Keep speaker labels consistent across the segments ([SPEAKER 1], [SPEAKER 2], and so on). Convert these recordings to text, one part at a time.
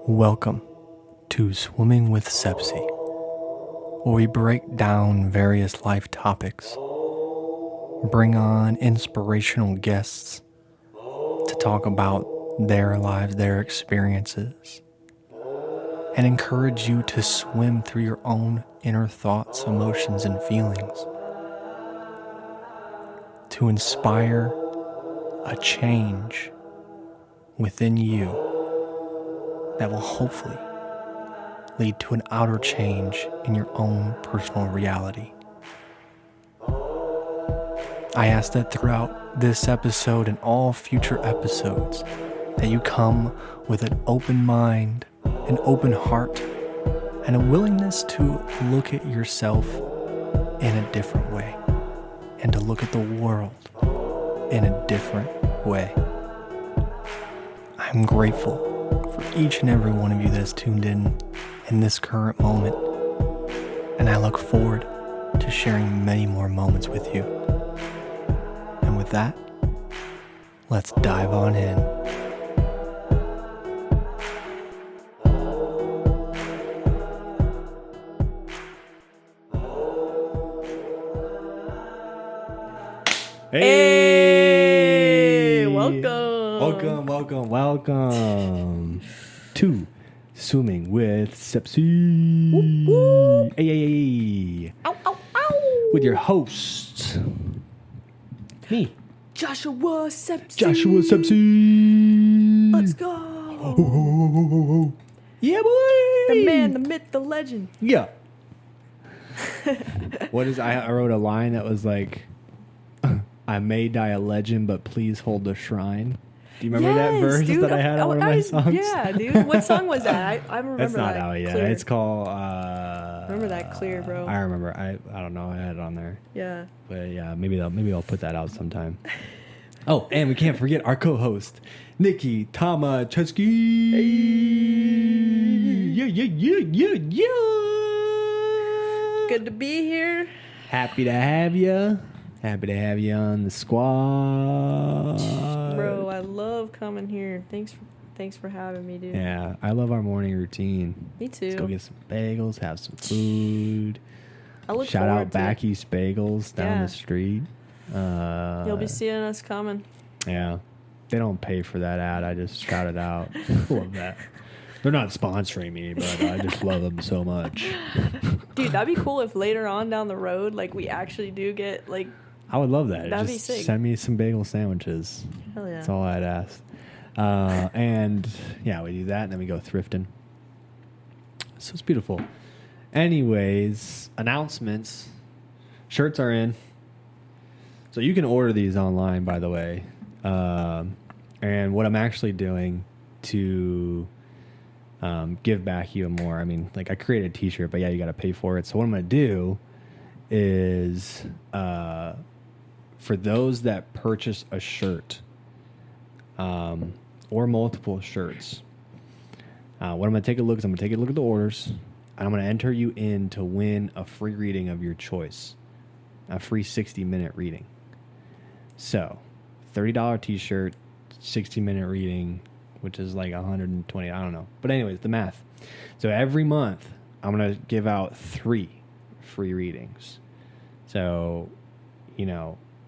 [SPEAKER 1] Welcome to Swimming with Sepsey, where we break down various life topics, bring on inspirational guests to talk about their lives, their experiences, and encourage you to swim through your own inner thoughts, emotions, and feelings to inspire a change within you that will hopefully lead to an outer change in your own personal reality. I ask that throughout this episode and all future episodes that you come with an open mind, an open heart, and a willingness to look at yourself in a different way and to look at the world in a different way. I'm grateful for each and every one of you that's tuned in this current moment, and I look forward to sharing many more moments with you. And with that, let's dive on in.
[SPEAKER 2] Hey,
[SPEAKER 1] Welcome to Swimming with Sepsey.
[SPEAKER 2] Whoop, whoop.
[SPEAKER 1] Hey.
[SPEAKER 2] Ow, ow, ow.
[SPEAKER 1] With your host, me,
[SPEAKER 2] Joshua Sepsey. Let's go.
[SPEAKER 1] Yeah, boy.
[SPEAKER 2] The man, the myth, the legend.
[SPEAKER 1] Yeah. I wrote a line that was like, I may die a legend, but please hold the shrine. Do you remember that verse that I had on one of my songs?
[SPEAKER 2] Yeah, dude. What song was that? I remember
[SPEAKER 1] It's not
[SPEAKER 2] that
[SPEAKER 1] out yet.
[SPEAKER 2] clear.
[SPEAKER 1] It's called...
[SPEAKER 2] remember that clear, bro.
[SPEAKER 1] I remember. I don't know. I had it on there.
[SPEAKER 2] Yeah.
[SPEAKER 1] But yeah, maybe I'll put that out sometime. Oh, and we can't forget our co-host, Nicki Tomaszewski.
[SPEAKER 2] Hey.
[SPEAKER 1] Yeah.
[SPEAKER 2] Good to be here.
[SPEAKER 1] Happy to have you. Happy to have you on the squad.
[SPEAKER 2] Bro, I love coming here. Thanks for having me, dude.
[SPEAKER 1] Yeah, I love our morning routine.
[SPEAKER 2] Me too.
[SPEAKER 1] Let's go get some bagels, have some food.
[SPEAKER 2] I look
[SPEAKER 1] Shout
[SPEAKER 2] forward
[SPEAKER 1] out
[SPEAKER 2] to it.
[SPEAKER 1] Back East Bagels down
[SPEAKER 2] Yeah.
[SPEAKER 1] the street.
[SPEAKER 2] You'll be seeing us coming.
[SPEAKER 1] Yeah. They don't pay for that ad. I just shout it out. Love that. They're not sponsoring me, but I just love them so much.
[SPEAKER 2] Dude, that'd be cool if later on down the road, like, we actually do get, like,
[SPEAKER 1] I would love that.
[SPEAKER 2] That'd be
[SPEAKER 1] Just
[SPEAKER 2] sick.
[SPEAKER 1] send me some bagel sandwiches.
[SPEAKER 2] hell yeah.
[SPEAKER 1] That's all I'd ask. And yeah, we do that, and then we go thrifting. So it's beautiful. Anyways, announcements. Shirts are in. So you can order these online, by the way. And what I'm actually doing to give back even more, I mean, like I created a t-shirt, but yeah, you got to pay for it. So what I'm going to do is for those that purchase a shirt or multiple shirts, what I'm going to take a look is I'm going to take a look at the orders, and I'm going to enter you in to win a free reading of your choice, a free 60-minute reading. So $30 t-shirt, 60-minute reading, which is like 120, I don't know. But anyways, the math. So every month, I'm going to give out 3 free readings. So,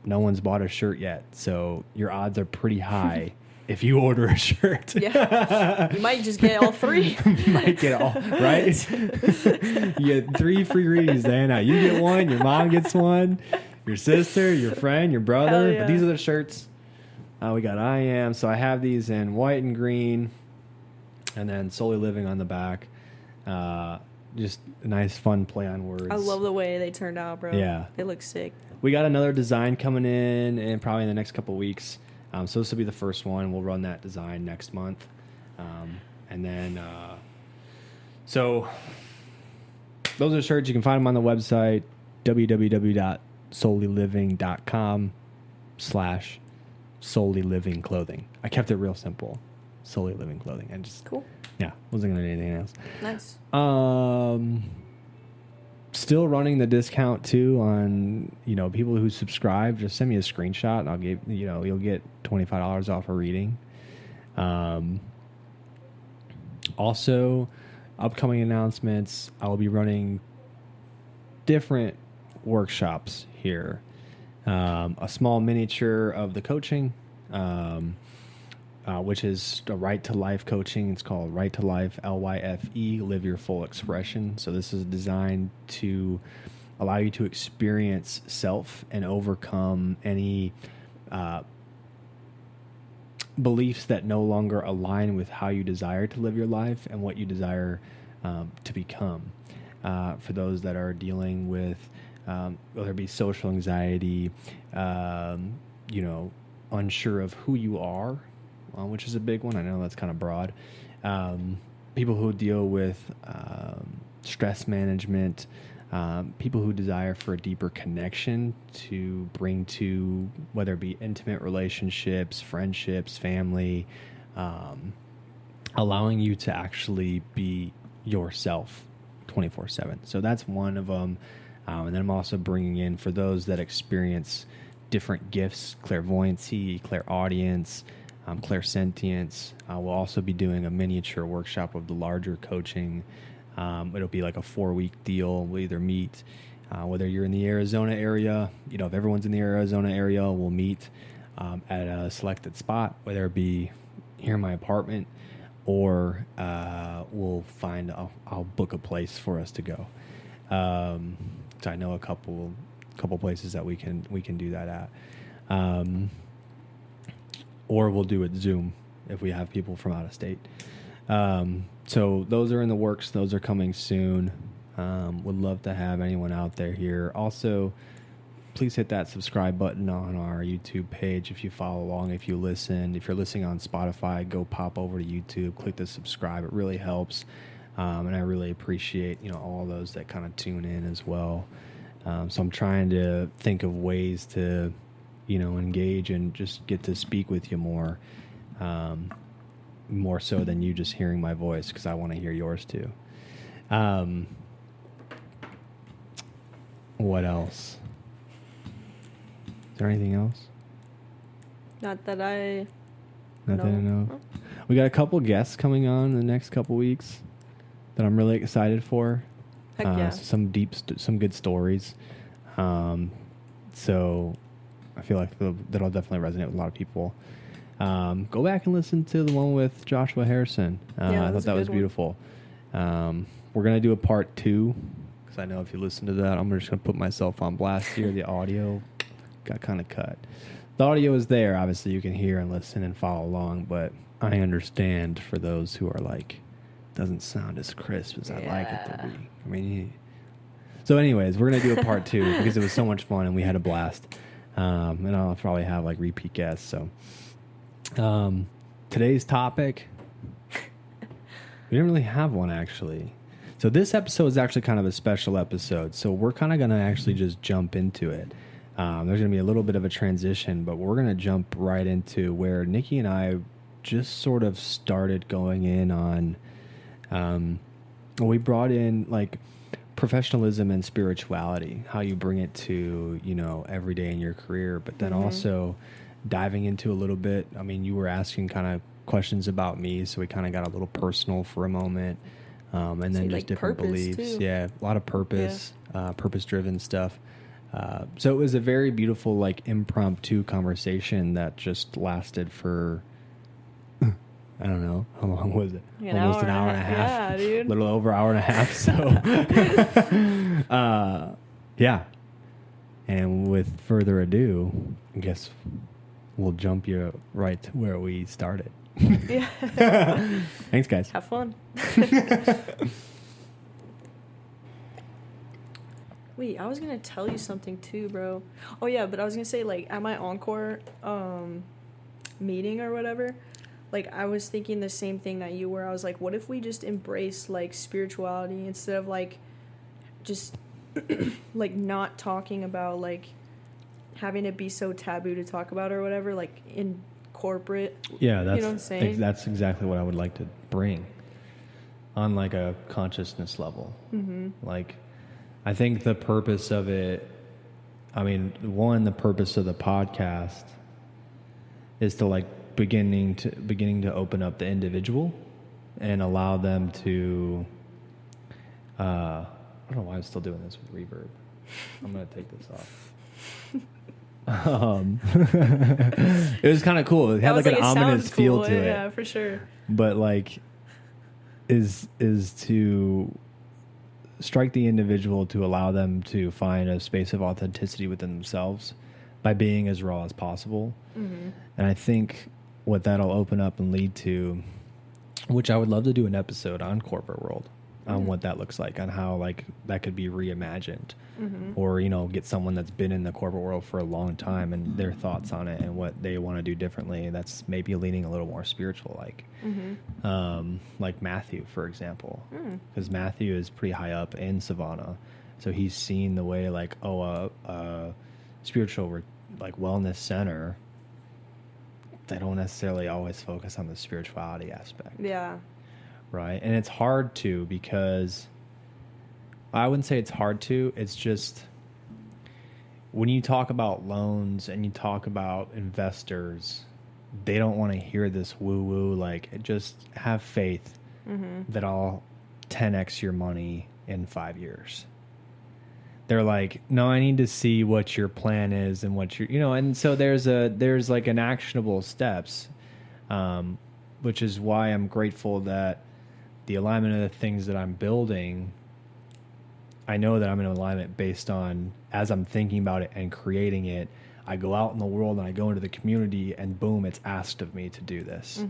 [SPEAKER 1] no one's bought a shirt yet. So your odds are pretty high if you order a shirt.
[SPEAKER 2] Yeah. You might just get all 3.
[SPEAKER 1] You might get all, right? You get 3 free readings to hand out. You get one, your mom gets one, your sister, your friend, your brother.
[SPEAKER 2] Hell yeah.
[SPEAKER 1] But these are the shirts. We got I Am. So I have these in white and green, and then Solely Living on the back. Just a nice, fun play on words.
[SPEAKER 2] I love the way they turned out, bro.
[SPEAKER 1] Yeah.
[SPEAKER 2] They look sick.
[SPEAKER 1] We got another design coming in, and probably in the next couple of weeks. So this will be the first one. We'll run that design next month. And then, so those are shirts. You can find them on the website, www.sollyliving.com/Solely Living Clothing. I kept it real simple. Solely Living Clothing. And just,
[SPEAKER 2] Cool.
[SPEAKER 1] yeah, wasn't going to do anything else.
[SPEAKER 2] Nice.
[SPEAKER 1] Still running the discount too on, people who subscribe. Just send me a screenshot and I'll give, you'll get $25 off a reading. Also, upcoming announcements, I will be running different workshops here. A small miniature of the coaching, which is a Right to Life coaching. It's called Right to Life, LYFE, Live Your Full Expression. So this is designed to allow you to experience self and overcome any beliefs that no longer align with how you desire to live your life and what you desire to become. For those that are dealing with whether it be social anxiety, unsure of who you are, which is a big one. I know that's kind of broad. People who deal with stress management, people who desire for a deeper connection to bring to whether it be intimate relationships, friendships, family, allowing you to actually be yourself 24/7. So that's one of them. And then I'm also bringing in, for those that experience different gifts, clairvoyancy, clairaudience, clairsentience. We'll also be doing a miniature workshop of the larger coaching. It'll be like a 4-week deal. We'll either meet, whether you're in the Arizona area, if everyone's in the Arizona area, we'll meet at a selected spot, whether it be here in my apartment or we'll find, I'll book a place for us to go. So I know a couple places that we can do that at. Or we'll do it Zoom if we have people from out of state. So those are in the works. Those are coming soon. Would love to have anyone out there here. Also, please hit that subscribe button on our YouTube page if you follow along, if you listen. If you're listening on Spotify, go pop over to YouTube, click the subscribe. It really helps. And I really appreciate, all those that kind of tune in as well. So I'm trying to think of ways to, engage and just get to speak with you more so than you just hearing my voice, because I want to hear yours too. What else? Is there anything else?
[SPEAKER 2] Not that I
[SPEAKER 1] know. We got a couple guests coming on in the next couple weeks that I'm really excited for.
[SPEAKER 2] Heck yeah.
[SPEAKER 1] Some good stories. So I feel like that'll definitely resonate with a lot of people. Go back and listen to the one with Joshua Harrison. I thought that was beautiful. We're going to do a part 2, because I know if you listen to that, I'm just going to put myself on blast here. The audio got kind of cut. The audio is there. Obviously, you can hear and listen and follow along, but I understand for those who are like, doesn't sound as crisp as I'd like it to be. So anyways, we're going to do a part 2 because it was so much fun and we had a blast. And I'll probably have like repeat guests. So today's topic, we didn't really have one actually. So this episode is actually kind of a special episode. So we're kind of going to actually just jump into it. There's going to be a little bit of a transition, but we're going to jump right into where Nicki and I just sort of started going in on, we brought in like professionalism and spirituality, how you bring it to, every day in your career, but then also diving into a little bit. I mean, you were asking kind of questions about me, so we kind of got a little personal for a moment. And then just like different beliefs. Too. Yeah, a lot of purpose, purpose-driven stuff. So it was a very beautiful, like, impromptu conversation that just lasted for, I don't know, how long was it? Almost an hour and a half.
[SPEAKER 2] Yeah, dude.
[SPEAKER 1] A little over an hour and a half. So, yeah. And with further ado, I guess we'll jump you right to where we started.
[SPEAKER 2] Yeah.
[SPEAKER 1] Thanks, guys.
[SPEAKER 2] Have fun. Wait, I was going to tell you something too, bro. Oh, yeah, but I was going to say, like, at my Encore meeting or whatever, like, I was thinking the same thing that you were. I was like, what if we just embrace, like, spirituality instead of, like, just, like, not talking about, like, having it be so taboo to talk about or whatever, like, in corporate.
[SPEAKER 1] Yeah, that's,
[SPEAKER 2] you know what I'm saying?
[SPEAKER 1] That's exactly what I would like to bring on, like, a consciousness level. Mm-hmm. Like, I think the purpose of it, I mean, one, the purpose of the podcast is to, like, beginning to open up the individual and allow them to, I don't know why I'm still doing this with reverb. I'm going to take this off. It was kind of cool. It had like an ominous feel to it.
[SPEAKER 2] Yeah, for sure.
[SPEAKER 1] But like, is to strike the individual, to allow them to find a space of authenticity within themselves by being as raw as possible. Mm-hmm. And I think what that'll open up and lead to, which I would love to do an episode on corporate world, on what that looks like, on how like that could be reimagined, or, you know, get someone that's been in the corporate world for a long time and their thoughts on it and what they want to do differently. That's maybe leaning a little more spiritual, like Matthew, for example, because Matthew is pretty high up in Savannah. So he's seen the way like, spiritual, like wellness center, they don't necessarily always focus on the spirituality aspect.
[SPEAKER 2] Yeah.
[SPEAKER 1] Right. And it's hard to, because I wouldn't say it's hard to, it's just when you talk about loans and you talk about investors, they don't want to hear this woo woo, like just have faith that I'll 10x your money in 5 years. They're like, no, I need to see what your plan is and what you know, and so there's like an actionable steps, which is why I'm grateful that the alignment of the things that I'm building, I know that I'm in alignment based on, as I'm thinking about it and creating it, I go out in the world and I go into the community and boom, it's asked of me to do this.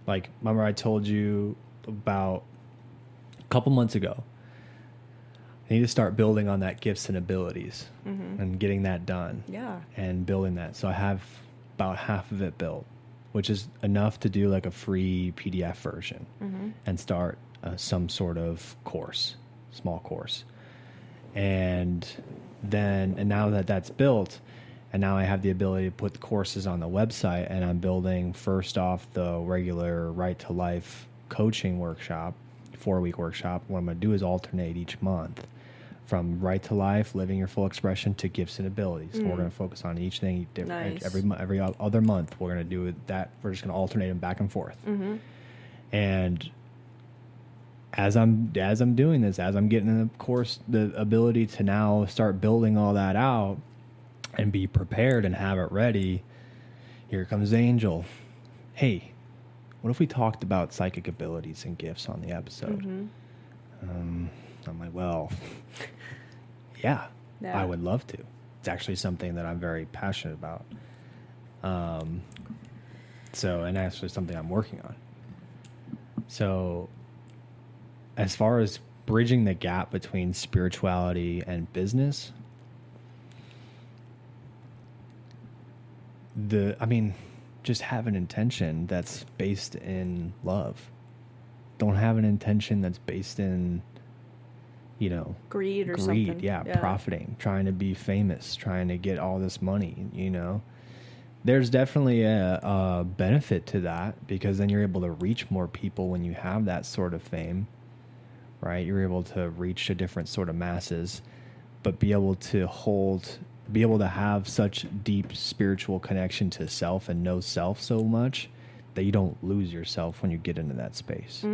[SPEAKER 1] Like, remember I told you about a couple months ago, I need to start building on that gifts and abilities and getting that done.
[SPEAKER 2] Yeah.
[SPEAKER 1] And building that. So I have about half of it built, which is enough to do like a free PDF version and start some sort of course, small course. And now that that's built, and now I have the ability to put the courses on the website, and I'm building first off the regular Right to Life coaching workshop, 4-week workshop. What I'm going to do is alternate each month from Right to Life, living your full expression, to gifts and abilities. So we're going to focus on each thing different.
[SPEAKER 2] Nice.
[SPEAKER 1] Every other month, we're going to do that. We're just going to alternate them back and forth. And as I'm doing this, as I'm getting in the course, the ability to now start building all that out and be prepared and have it ready, here comes Angel. Hey, what if we talked about psychic abilities and gifts on the episode? I'm like, well, yeah, I would love to. It's actually something that I'm very passionate about. And actually something I'm working on. So as far as bridging the gap between spirituality and business, just have an intention that's based in love. Don't have an intention that's based in,
[SPEAKER 2] greed or something.
[SPEAKER 1] Yeah, profiting, trying to be famous, trying to get all this money, There's definitely a benefit to that, because then you're able to reach more people when you have that sort of fame, right? You're able to reach a different sort of masses, but be able to have such deep spiritual connection to self and know self so much that you don't lose yourself when you get into that space.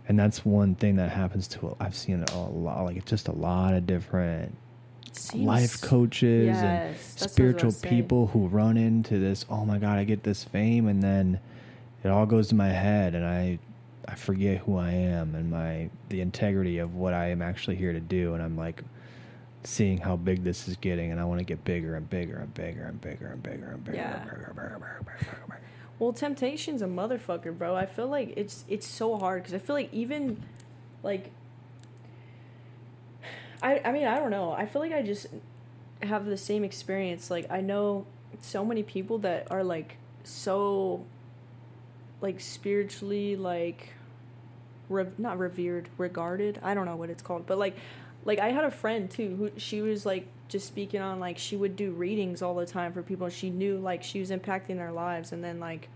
[SPEAKER 1] And that's one thing that happens I've seen it a lot, like it's just a lot of different life coaches and spiritual people who run into this, oh my God, I get this fame, and then it all goes to my head and I forget who I am and the integrity of what I am actually here to do, and I'm like seeing how big this is getting, and I want to get bigger and bigger and bigger and bigger and bigger and bigger.
[SPEAKER 2] Yeah.
[SPEAKER 1] Bigger.
[SPEAKER 2] Well, temptation's a motherfucker, bro. I feel like it's so hard, because I feel like even like I mean, I don't know. I feel like I just have the same experience. Like, I know so many people that are like so like spiritually like not revered, regarded. I don't know what it's called, but like I had a friend too who she was like just speaking on, like she would do readings all the time for people. She knew like she was impacting their lives, and then like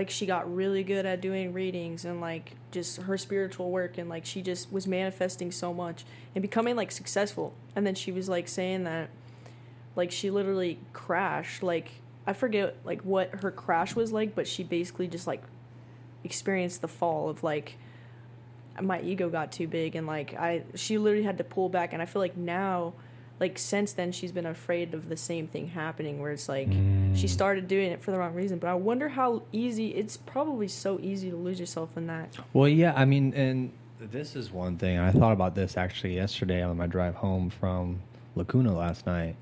[SPEAKER 2] she got really good at doing readings and like just her spiritual work, and like she just was manifesting so much and becoming like successful. And then she was like saying that like she literally crashed, like I forget like what her crash was like, but she basically just like experienced the fall of like my ego got too big, and like she literally had to pull back, and I feel like now, like since then, she's been afraid of the same thing happening, where it's like she started doing it for the wrong reason. But I wonder how easy, it's probably so easy to lose yourself in that.
[SPEAKER 1] Well, yeah, I mean, and this is one thing. I thought about this actually yesterday on my drive home from Lacuna last night.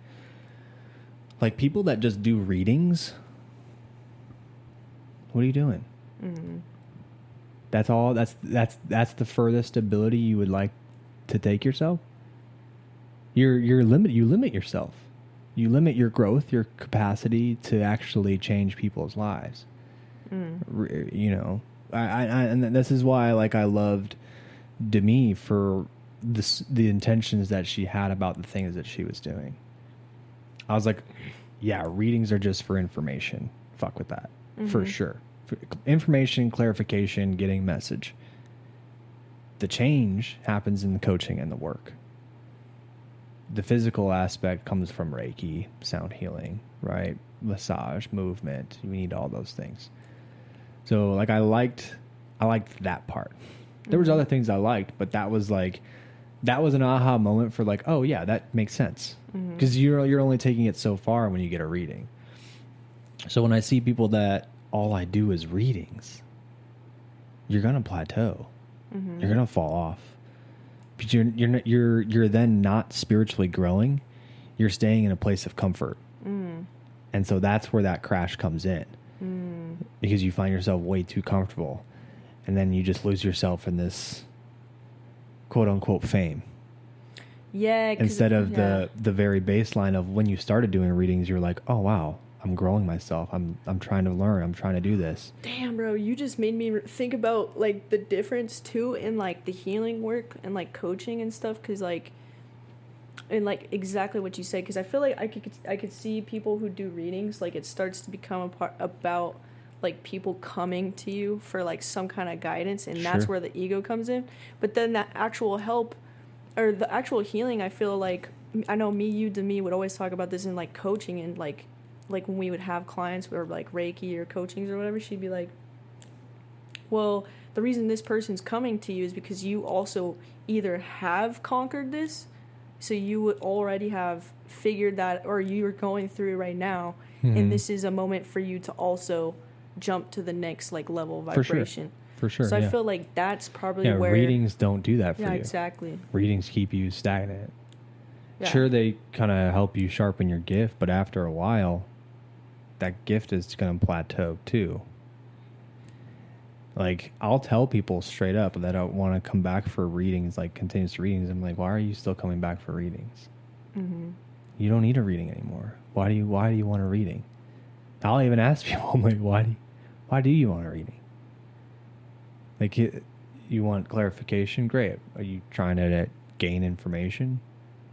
[SPEAKER 1] Like, people that just do readings, what are you doing? Mm-hmm. That's all. That's the furthest ability you would like to take yourself. You limit yourself. You limit your growth, your capacity to actually change people's lives. You know, and this is why I loved Demi for the intentions that she had about the things that she was doing. I was like, yeah, readings are just for information. Fuck with that, for sure. For information, clarification, getting message. The change happens in the coaching and the work. The physical aspect comes from Reiki, sound healing, right? Massage, movement. You need all those things. So like I liked that part. There was other things I liked, but that was an aha moment for like, oh yeah, that makes sense. Because you're only taking it so far when you get a reading. So when I see people that all I do is readings, you're gonna plateau. You're gonna fall off. But you're then not spiritually growing. You're staying in a place of comfort. And so that's where that crash comes in. Because you find yourself way too comfortable. And then you just lose yourself in this quote unquote fame.
[SPEAKER 2] Yeah.
[SPEAKER 1] Instead of the very baseline of when you started doing readings, you're like, oh wow, I'm growing myself. I'm trying to learn. I'm trying to do this.
[SPEAKER 2] Damn, bro, you just made me think about like the difference too in like the healing work and like coaching and stuff. Cause like, and like exactly what you said. Cause I feel like I could see people who do readings, like it starts to become a part about like people coming to you for like some kind of guidance, and that's where the ego comes in. But then that actual help or the actual healing, I feel like, I know you would always talk about this in like coaching, and like when we would have clients or like Reiki or coachings or whatever, she'd be like, well, the reason this person's coming to you is because you also either have conquered this, so you would already have figured that, or you're going through right now, and this is a moment for you to also jump to the next like level of vibration.
[SPEAKER 1] For sure.
[SPEAKER 2] So I feel like that's probably where
[SPEAKER 1] readings don't do that for you.
[SPEAKER 2] Yeah, exactly.
[SPEAKER 1] Readings keep you stagnant.
[SPEAKER 2] Yeah.
[SPEAKER 1] Sure, they kind of help you sharpen your gift, but after a while, that gift is going to plateau too. Like, I'll tell people straight up that I want to come back for readings, like continuous readings. I'm like, why are you still coming back for readings? You don't need a reading anymore. Why do you want a reading? I'll even ask people, I'm like, why do you want a reading? Like, you want clarification? Great. Are you trying to gain information?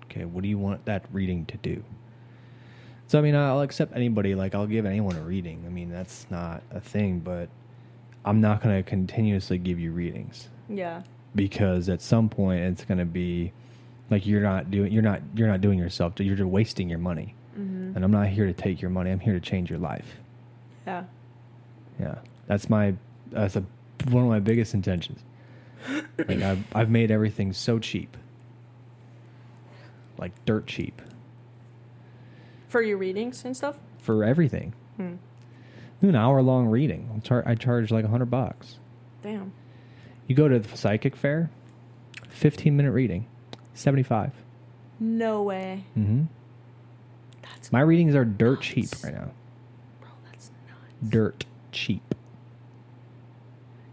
[SPEAKER 1] Okay, what do you want that reading to do? So, I mean, I'll accept anybody. Like, I'll give anyone a reading. I mean, that's not a thing, but I'm not going to continuously give you readings.
[SPEAKER 2] Yeah.
[SPEAKER 1] Because at some point, it's going to be like you're not doing yourself. You're just wasting your money. And I'm not here to take your money. I'm here to change your life.
[SPEAKER 2] Yeah.
[SPEAKER 1] Yeah. That's one of my biggest intentions. Like, I've made everything so cheap. Like dirt cheap.
[SPEAKER 2] For your readings and stuff?
[SPEAKER 1] For everything. Do an hour-long reading. I charge like $100.
[SPEAKER 2] Damn.
[SPEAKER 1] You go to the psychic fair, 15-minute reading, $75.
[SPEAKER 2] No way.
[SPEAKER 1] My readings are dirt cheap right now.
[SPEAKER 2] Bro, that's nuts.
[SPEAKER 1] Dirt cheap.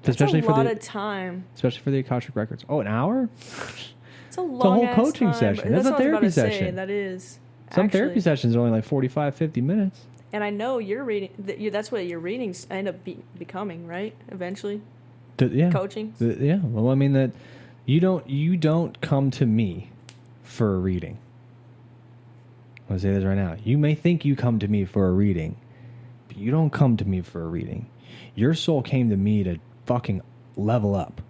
[SPEAKER 2] That's especially a lot of time.
[SPEAKER 1] Especially for the Akashic Records. Oh, an hour?
[SPEAKER 2] It's a long
[SPEAKER 1] whole coaching session. That's a therapy session.
[SPEAKER 2] That is.
[SPEAKER 1] Some therapy sessions are only like 45, 50 minutes.
[SPEAKER 2] And I know your reading. That's what your readings end up becoming, right? Eventually. Coaching.
[SPEAKER 1] Yeah. Well, I mean that you don't come to me for a reading. I'm gonna say this right now. You may think you come to me for a reading, but you don't come to me for a reading. Your soul came to me to fucking level up.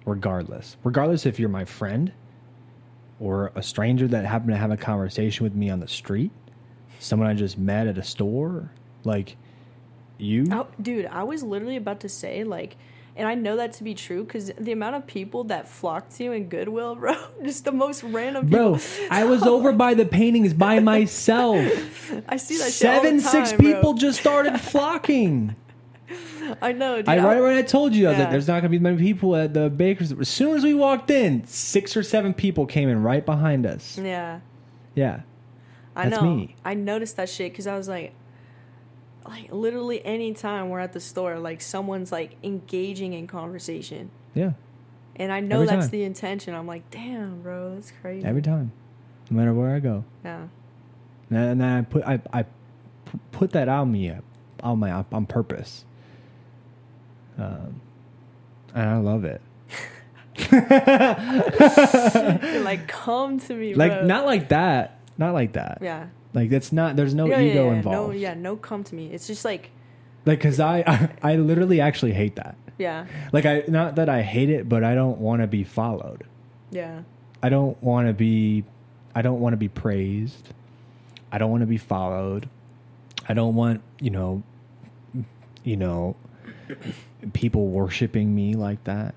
[SPEAKER 1] Regardless if you're my friend or a stranger that happened to have a conversation with me on the street, someone I just met at a store, like, You?
[SPEAKER 2] Oh, dude, I was literally about to say, like, and I know that to be true because the amount of people that flock to you in Goodwill, bro, just the most random people.
[SPEAKER 1] Bro, I was over by the paintings by myself.
[SPEAKER 2] I see that shit all the time,
[SPEAKER 1] 6
[SPEAKER 2] bro.
[SPEAKER 1] people just started flocking.
[SPEAKER 2] I know, dude.
[SPEAKER 1] Right when I told you, I was like,
[SPEAKER 2] Yeah.
[SPEAKER 1] there's not going to be many people at the baker's. As soon as we walked in, 6 or 7 people came in right behind us.
[SPEAKER 2] Yeah.
[SPEAKER 1] Yeah.
[SPEAKER 2] I
[SPEAKER 1] That's
[SPEAKER 2] know.
[SPEAKER 1] me.
[SPEAKER 2] I noticed that shit because I was like literally any time we're at the store, like someone's like engaging in conversation.
[SPEAKER 1] Yeah.
[SPEAKER 2] And I know
[SPEAKER 1] Every
[SPEAKER 2] that's
[SPEAKER 1] time.
[SPEAKER 2] the intention. I'm like, damn, bro, that's crazy.
[SPEAKER 1] Every time. No matter where I go.
[SPEAKER 2] Yeah.
[SPEAKER 1] And then I put that on purpose. And I love it.
[SPEAKER 2] You're like, come to me,
[SPEAKER 1] Like,
[SPEAKER 2] bro.
[SPEAKER 1] not like that. Not like that.
[SPEAKER 2] Yeah.
[SPEAKER 1] Like, there's no
[SPEAKER 2] Yeah,
[SPEAKER 1] ego
[SPEAKER 2] yeah.
[SPEAKER 1] involved.
[SPEAKER 2] No, come to me. It's just like,
[SPEAKER 1] Like, because I literally actually hate that.
[SPEAKER 2] yeah.
[SPEAKER 1] Like, not that I hate it, but I don't want to be followed.
[SPEAKER 2] Yeah.
[SPEAKER 1] I don't want to be praised. I don't want to be followed. I don't want, people worshiping me like that.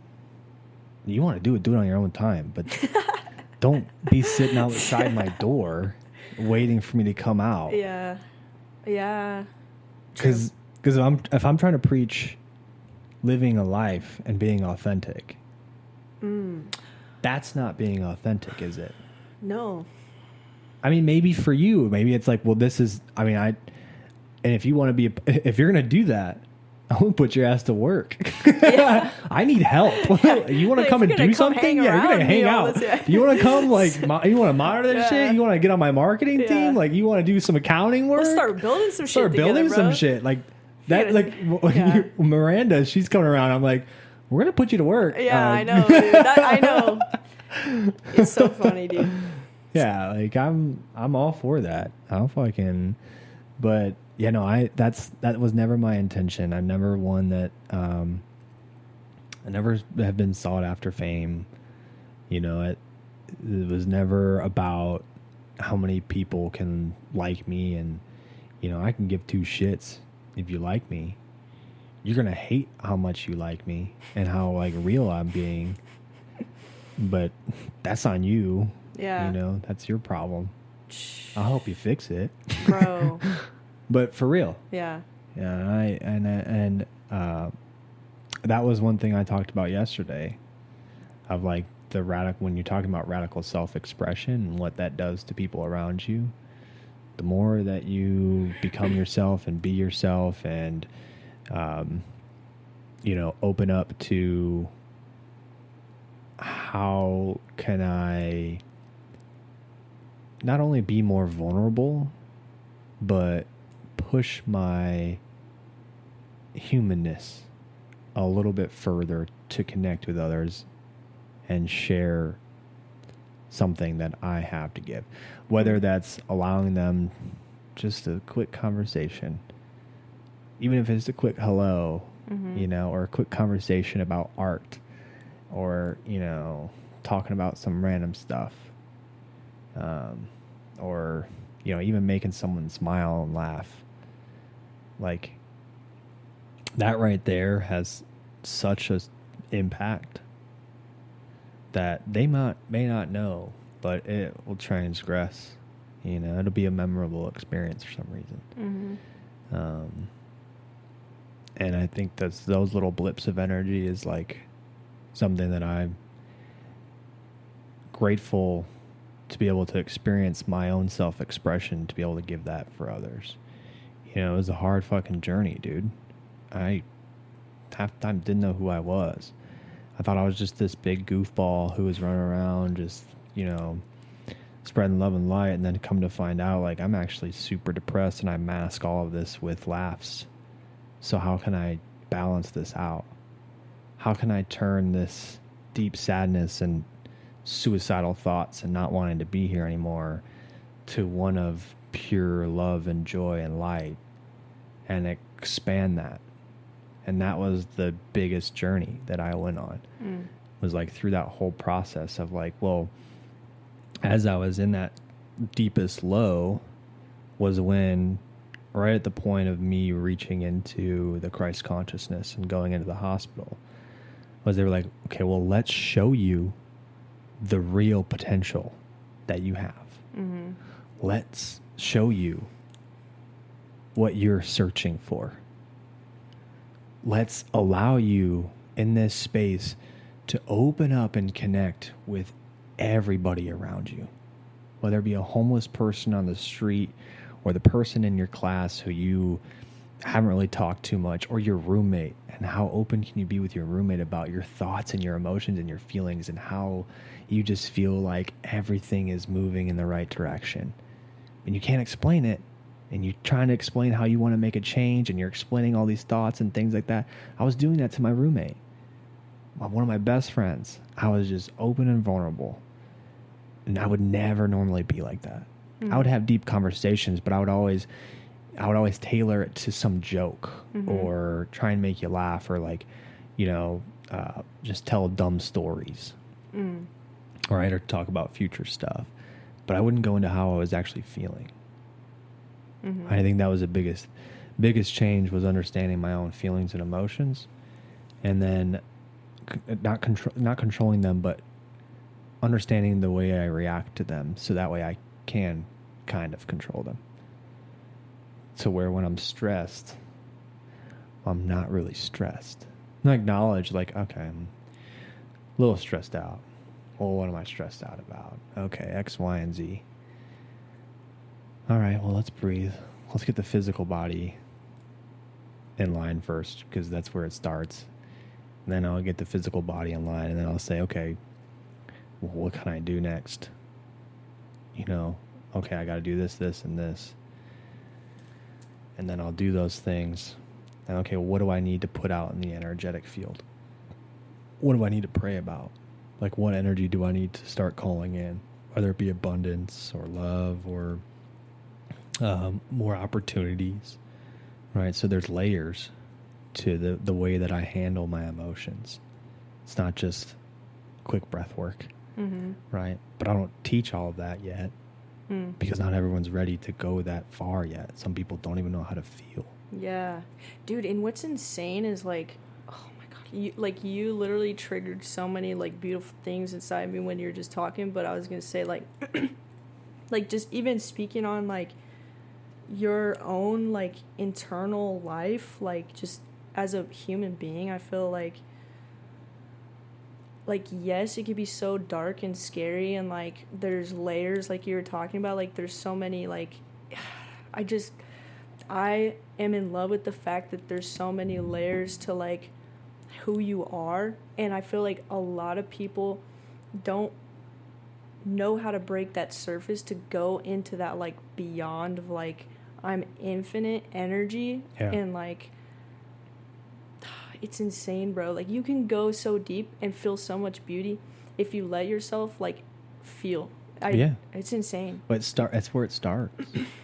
[SPEAKER 1] You want to do it on your own time, but don't be sitting outside my door waiting for me to come out.
[SPEAKER 2] Yeah. Yeah.
[SPEAKER 1] Because if I'm trying to preach living a life and being authentic, that's not being authentic, is it?
[SPEAKER 2] No.
[SPEAKER 1] I mean, maybe for you, maybe it's like, well, this is, and if you want to be, if you're going to do that, I won't put your ass to work.
[SPEAKER 2] Yeah.
[SPEAKER 1] I need help. You want to
[SPEAKER 2] Like,
[SPEAKER 1] come and
[SPEAKER 2] if you're
[SPEAKER 1] do
[SPEAKER 2] gonna come
[SPEAKER 1] something?
[SPEAKER 2] hang
[SPEAKER 1] Yeah, you're going to
[SPEAKER 2] around me
[SPEAKER 1] hang
[SPEAKER 2] all
[SPEAKER 1] out.
[SPEAKER 2] the time.
[SPEAKER 1] You want to come, you want to monitor this
[SPEAKER 2] Yeah.
[SPEAKER 1] shit? You want to get on my marketing
[SPEAKER 2] Yeah.
[SPEAKER 1] team? Like, you want to do some accounting work?
[SPEAKER 2] Let's start building some shit
[SPEAKER 1] Start building
[SPEAKER 2] together,
[SPEAKER 1] some
[SPEAKER 2] bro.
[SPEAKER 1] shit. Like, that,
[SPEAKER 2] gotta- yeah.
[SPEAKER 1] Miranda, she's coming around. I'm like, we're going to put you to work.
[SPEAKER 2] Yeah, I know, dude. I know. It's so funny, dude.
[SPEAKER 1] Yeah, like I'm all for that. I'll fucking, but that was never my intention. I'm never one that I never have been sought after fame. It was never about how many people can like me, and I can give two shits if you like me. You're gonna hate how much you like me and how like real I'm being, but that's on you.
[SPEAKER 2] Yeah.
[SPEAKER 1] That's your problem. I'll help you fix it,
[SPEAKER 2] Bro.
[SPEAKER 1] but for real.
[SPEAKER 2] Yeah.
[SPEAKER 1] Yeah, and that was one thing I talked about yesterday, of like when you're talking about radical self-expression and what that does to people around you. The more that you become yourself and be yourself, and open up to how can I not only be more vulnerable, but push my humanness a little bit further to connect with others and share something that I have to give. Whether that's allowing them just a quick conversation, even if it's a quick hello, or a quick conversation about art, or, talking about some random stuff. Or, even making someone smile and laugh. Like, that right there has such a impact that they may not know, but it will transgress. It'll be a memorable experience for some reason. And I think those little blips of energy is like something that I'm grateful to be able to experience my own self-expression, to be able to give that for others. It was a hard fucking journey, dude. I half the time didn't know who I was. I thought I was just this big goofball who was running around just, spreading love and light, and then come to find out, like, I'm actually super depressed and I mask all of this with laughs. So how can I balance this out? How can I turn this deep sadness and suicidal thoughts and not wanting to be here anymore to one of pure love and joy and light, and expand that? And that was the biggest journey that I went on. Was like through that whole process of like, well, as I was in that deepest low was when right at the point of me reaching into the Christ consciousness and going into the hospital, was they were like, okay, well, let's show you the real potential that you have. Mm-hmm. Let's show you what you're searching for. Let's allow you in this space to open up and connect with everybody around you, whether it be a homeless person on the street or the person in your class who you haven't really talked too much, or your roommate. And how open can you be with your roommate about your thoughts and your emotions and your feelings, and how you just feel like everything is moving in the right direction. And you can't explain it, and you're trying to explain how you want to make a change, and you're explaining all these thoughts and things like that. I was doing that to my roommate, one of my best friends. I was just open and vulnerable. And I would never normally be like that. Mm-hmm. I would have deep conversations, but I would always tailor it to some joke, mm-hmm. or try and make you laugh, or like, just tell dumb stories, right? Or talk about future stuff. But I wouldn't go into how I was actually feeling. Mm-hmm. I think that was the biggest change, was understanding my own feelings and emotions, and then not controlling them, but understanding the way I react to them, so that way I can kind of control them. To where when I'm stressed, I'm not really stressed. And I acknowledge, like, okay, I'm a little stressed out. Well, what am I stressed out about? Okay, X, Y, and Z. All right, well, let's breathe. Let's get the physical body in line first, because that's where it starts. And then I'll get the physical body in line, and then I'll say, okay, well, what can I do next? Okay, I got to do this, this, and this. And then I'll do those things. And okay, well, what do I need to put out in the energetic field? What do I need to pray about? Like, what energy do I need to start calling in? Whether it be abundance or love or more opportunities, right? So there's layers to the way that I handle my emotions. It's not just quick breath work, mm-hmm. right? But I don't teach all of that yet. Because not everyone's ready to go that far yet. Some people don't even know how to feel.
[SPEAKER 2] Yeah. Dude, and what's insane is, like, oh my God, you literally triggered so many, like, beautiful things inside me when you're just talking. But I was going to say, like, like, just even speaking on, like, your own, like, internal life, like, just as a human being, I feel like, yes, it could be so dark and scary, and, like, there's layers, like you were talking about, like, there's so many, like, I am in love with the fact that there's so many layers to, like, who you are, and I feel like a lot of people don't know how to break that surface to go into that, like, beyond of, like, I'm infinite energy, and, like, it's insane, bro. Like, you can go so deep and feel so much beauty if you let yourself, like, feel. It's insane.
[SPEAKER 1] But that's where it starts.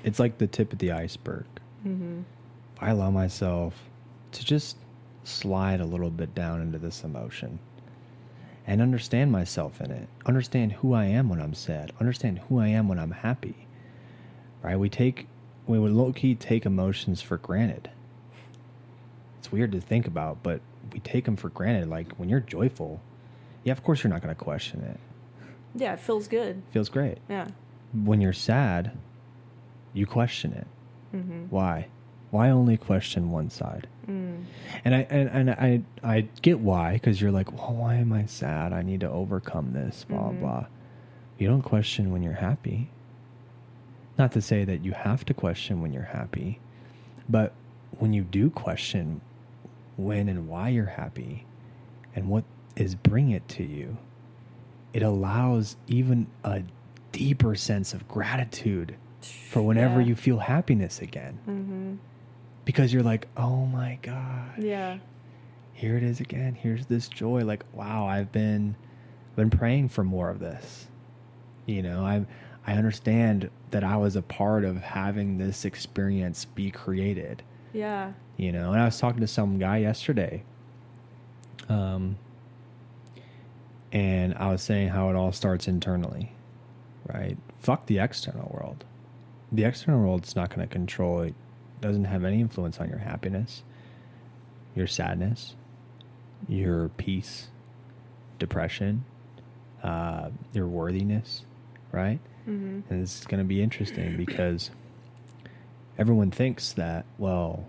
[SPEAKER 1] It's like the tip of the iceberg. Mm-hmm. I allow myself to just slide a little bit down into this emotion and understand myself in it. Understand who I am when I'm sad. Understand who I am when I'm happy. Right? We would low-key take emotions for granted. It's weird to think about, but we take them for granted. Like, when you're joyful, of course you're not going to question it.
[SPEAKER 2] Yeah, it feels good.
[SPEAKER 1] Feels great.
[SPEAKER 2] Yeah.
[SPEAKER 1] When you're sad, you question it.
[SPEAKER 2] Mm-hmm.
[SPEAKER 1] Why? Why only question one side? And I get why, because you're like, well, why am I sad? I need to overcome this, blah, blah. You don't question when you're happy. Not to say that you have to question when you're happy, but when you do question when and why you're happy and what is bringing it to you, it allows even a deeper sense of gratitude for whenever you feel happiness again. Mm-hmm. Because you're like, oh my gosh.
[SPEAKER 2] Yeah.
[SPEAKER 1] Here it is again. Here's this joy. Like, wow, I've been praying for more of this. I understand that I was a part of having this experience be created.
[SPEAKER 2] Yeah.
[SPEAKER 1] And I was talking to some guy yesterday. And I was saying how it all starts internally, right? Fuck the external world. The external world's not going to control doesn't have any influence on your happiness, your sadness, your peace, depression, your worthiness, right?
[SPEAKER 2] Mm-hmm.
[SPEAKER 1] And it's going to be interesting because everyone thinks that, well,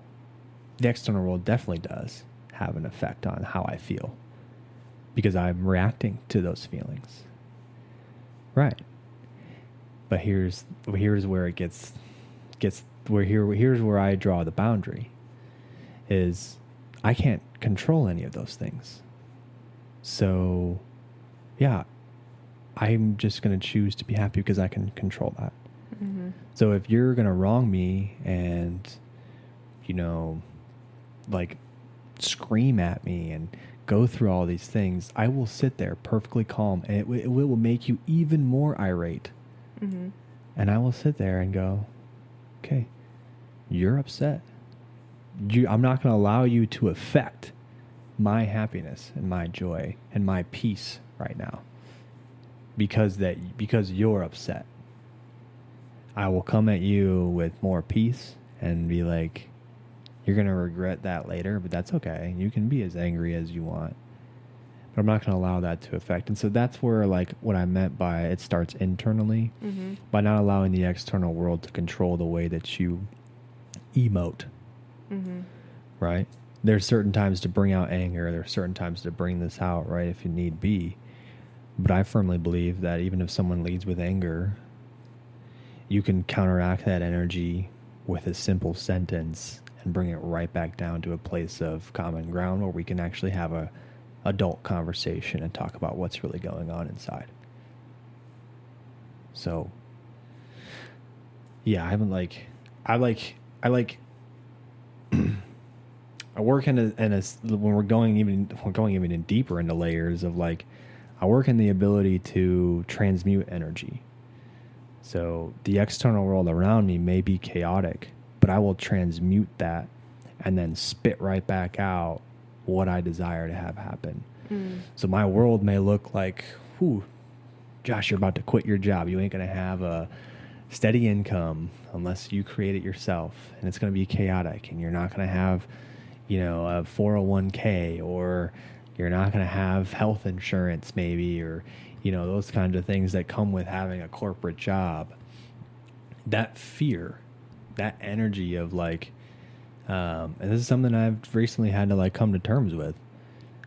[SPEAKER 1] the external world definitely does have an effect on how I feel because I'm reacting to those feelings. Right. But here's where it gets here's where I draw the boundary is I can't control any of those things. So, yeah, I'm just going to choose to be happy because I can control that.
[SPEAKER 2] Mm-hmm.
[SPEAKER 1] So if you're going to wrong me and, like scream at me and go through all these things, I will sit there perfectly calm and it will make you even more irate.
[SPEAKER 2] Mm-hmm.
[SPEAKER 1] And I will sit there and go, okay, you're upset. I'm not going to allow you to affect my happiness and my joy and my peace right now because you're upset. I will come at you with more peace and be like, you're going to regret that later, but that's okay. You can be as angry as you want. But I'm not going to allow that to affect. And so that's where, like, what I meant by it starts internally,
[SPEAKER 2] Mm-hmm.
[SPEAKER 1] by not allowing the external world to control the way that you emote.
[SPEAKER 2] Mm-hmm.
[SPEAKER 1] Right? There's certain times to bring out anger. There's certain times to bring this out, right, if you need be. But I firmly believe that even if someone leads with anger, you can counteract that energy with a simple sentence and bring it right back down to a place of common ground where we can actually have a adult conversation and talk about what's really going on inside. So, yeah, I work in a when we're going even deeper into layers of, like, I work in the ability to transmute energy. So the external world around me may be chaotic, but I will transmute that and then spit right back out what I desire to have happen.
[SPEAKER 2] Mm.
[SPEAKER 1] So my world may look like, Josh, you're about to quit your job. You ain't going to have a steady income unless you create it yourself. And it's going to be chaotic. And you're not going to have, a 401k, or you're not going to have health insurance maybe, or, those kinds of things that come with having a corporate job. That fear, that energy of, like, and this is something I've recently had to, like, come to terms with.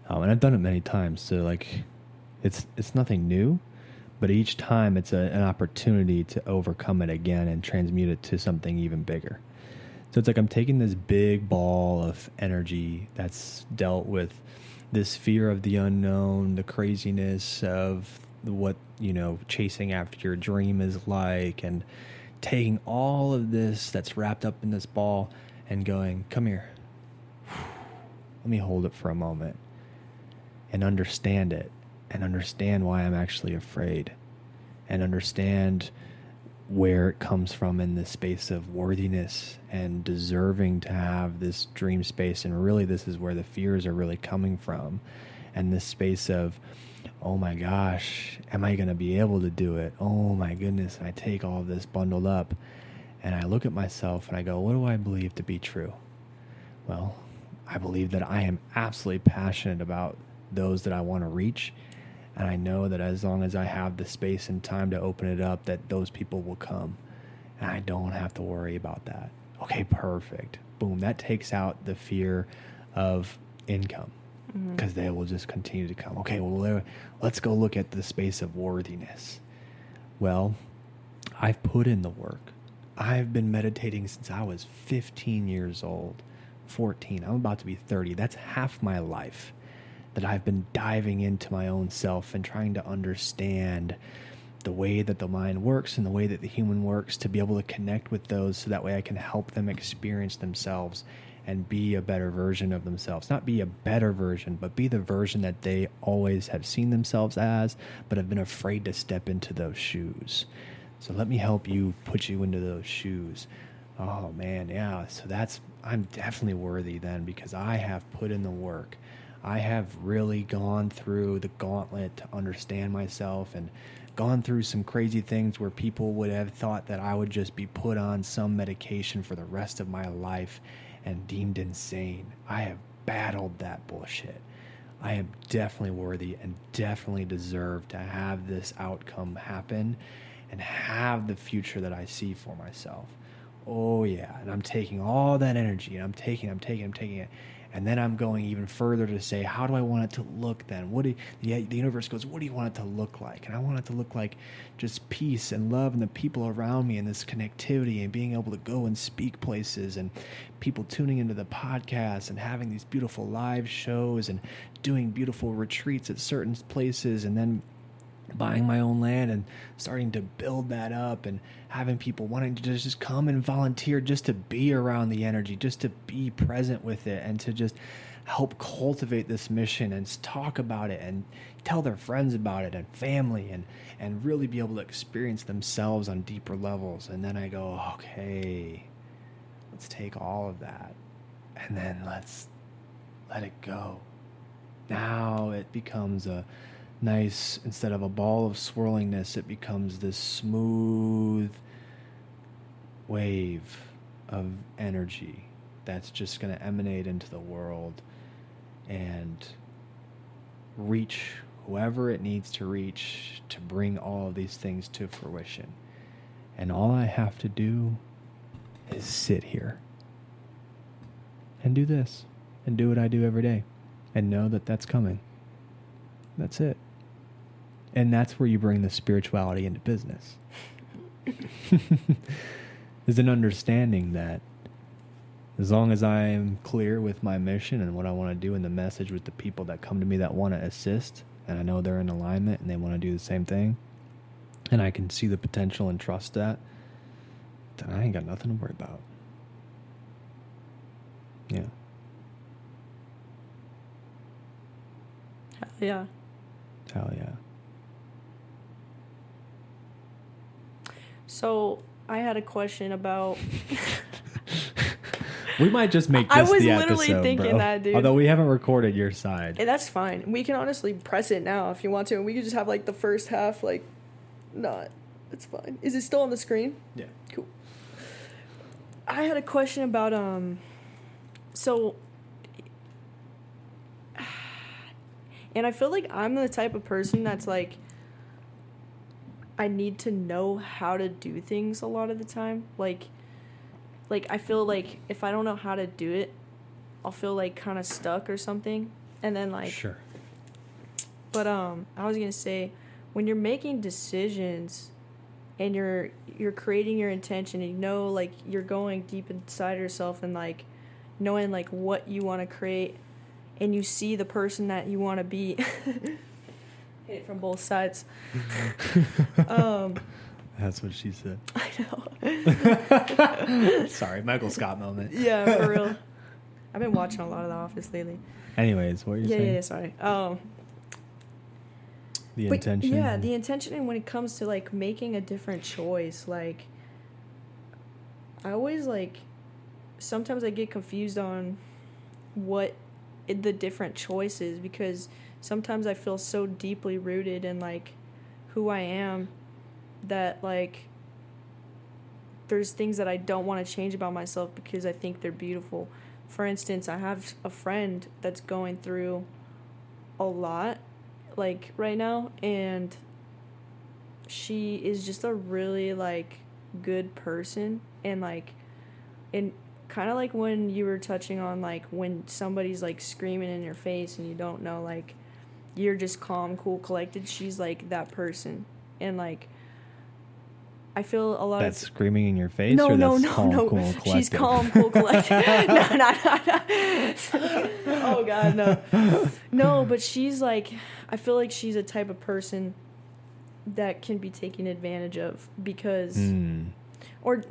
[SPEAKER 1] And I've done it many times. So, like, it's nothing new, but each time it's an opportunity to overcome it again and transmute it to something even bigger. So it's like I'm taking this big ball of energy that's dealt with this fear of the unknown, the craziness of what, chasing after your dream is like, and taking all of this that's wrapped up in this ball and going, come here. Let me hold it for a moment and understand it, and understand why I'm actually afraid, and understand where it comes from in this space of worthiness and deserving to have this dream space. And really, this is where the fears are really coming from. And this space of, oh my gosh, am I going to be able to do it? Oh my goodness. And I take all of this bundled up and I look at myself and I go, what do I believe to be true? Well, I believe that I am absolutely passionate about those that I want to reach. And I know that as long as I have the space and time to open it up, that those people will come. And I don't have to worry about that. Okay, perfect. Boom. That takes out the fear of income, because they will just continue to come. Okay, well, let's go look at the space of worthiness. Well, I've put in the work. I've been meditating since I was 15 years old, 14. I'm about to be 30. That's half my life that I've been diving into my own self and trying to understand the way that the mind works and the way that the human works, to be able to connect with those so that way I can help them experience themselves and be a better version of themselves. Not be a better version, but be the version that they always have seen themselves as, but have been afraid to step into those shoes. So let me help you put you into those shoes. Oh man, yeah. So I'm definitely worthy then, because I have put in the work. I have really gone through the gauntlet to understand myself and gone through some crazy things where people would have thought that I would just be put on some medication for the rest of my life and deemed insane. I have battled that bullshit. I am definitely worthy and definitely deserve to have this outcome happen and have the future that I see for myself. Oh yeah, and I'm taking all that energy and I'm taking it. And then I'm going even further to say, how do I want it to look then? The universe goes, what do you want it to look like? And I want it to look like just peace and love and the people around me and this connectivity and being able to go and speak places and people tuning into the podcast and having these beautiful live shows and doing beautiful retreats at certain places and then buying my own land and starting to build that up and having people wanting to just come and volunteer just to be around the energy, just to be present with it and to just help cultivate this mission and talk about it and tell their friends about it and family and really be able to experience themselves on deeper levels. And then I go, okay, let's take all of that and then let's let it go. Now it becomes a nice, instead of a ball of swirlingness, it becomes this smooth wave of energy that's just going to emanate into the world and reach whoever it needs to reach to bring all of these things to fruition. And all I have to do is sit here and do this and do what I do every day and know that that's coming. That's it. And that's where you bring the spirituality into business. There's an understanding that as long as I am clear with my mission and what I want to do and the message with the people that come to me that want to assist, and I know they're in alignment and they want to do the same thing, and I can see the potential and trust that, then I ain't got nothing to worry about. Yeah.
[SPEAKER 2] Hell yeah.
[SPEAKER 1] Hell yeah.
[SPEAKER 2] So I had a question about.
[SPEAKER 1] We might just make this
[SPEAKER 2] I was
[SPEAKER 1] the
[SPEAKER 2] literally
[SPEAKER 1] episode,
[SPEAKER 2] thinking
[SPEAKER 1] bro.
[SPEAKER 2] that, dude.
[SPEAKER 1] Although we haven't recorded your side.
[SPEAKER 2] And that's fine. We can honestly press it now if you want to, and we could just have like the first half like not. It's fine. Is it still on the screen?
[SPEAKER 1] Yeah.
[SPEAKER 2] Cool. I had a question about so, and I feel like I'm the type of person that's like, I need to know how to do things a lot of the time. Like I feel like if I don't know how to do it, I'll feel like kind of stuck or something. And then like,
[SPEAKER 1] sure.
[SPEAKER 2] But I was gonna say, when you're making decisions and you're creating your intention and you know like you're going deep inside yourself and like knowing like what you want to create and you see the person that you want to be. Hit it from both sides.
[SPEAKER 1] That's what she said.
[SPEAKER 2] I know.
[SPEAKER 1] Sorry, Michael Scott moment.
[SPEAKER 2] Yeah, for real. I've been watching a lot of The Office lately.
[SPEAKER 1] Anyways, what are you saying?
[SPEAKER 2] Yeah, sorry.
[SPEAKER 1] The intention.
[SPEAKER 2] Yeah, the intention, and when it comes to like making a different choice, like I always like sometimes I get confused on what the different choices, because sometimes I feel so deeply rooted in like who I am that like there's things that I don't want to change about myself because I think they're beautiful. For instance, I have a friend that's going through a lot like right now, and she is just a really like good person, and like and kind of like when you were touching on like when somebody's like screaming in your face and you don't know, like you're just calm, cool, collected. She's like that person. And like I feel a lot
[SPEAKER 1] that's
[SPEAKER 2] of
[SPEAKER 1] screaming in your face. Calm, cool, collected?
[SPEAKER 2] She's calm, cool, collected. No. Oh God, no. No, but she's like, I feel like she's a type of person that can be taken advantage of because or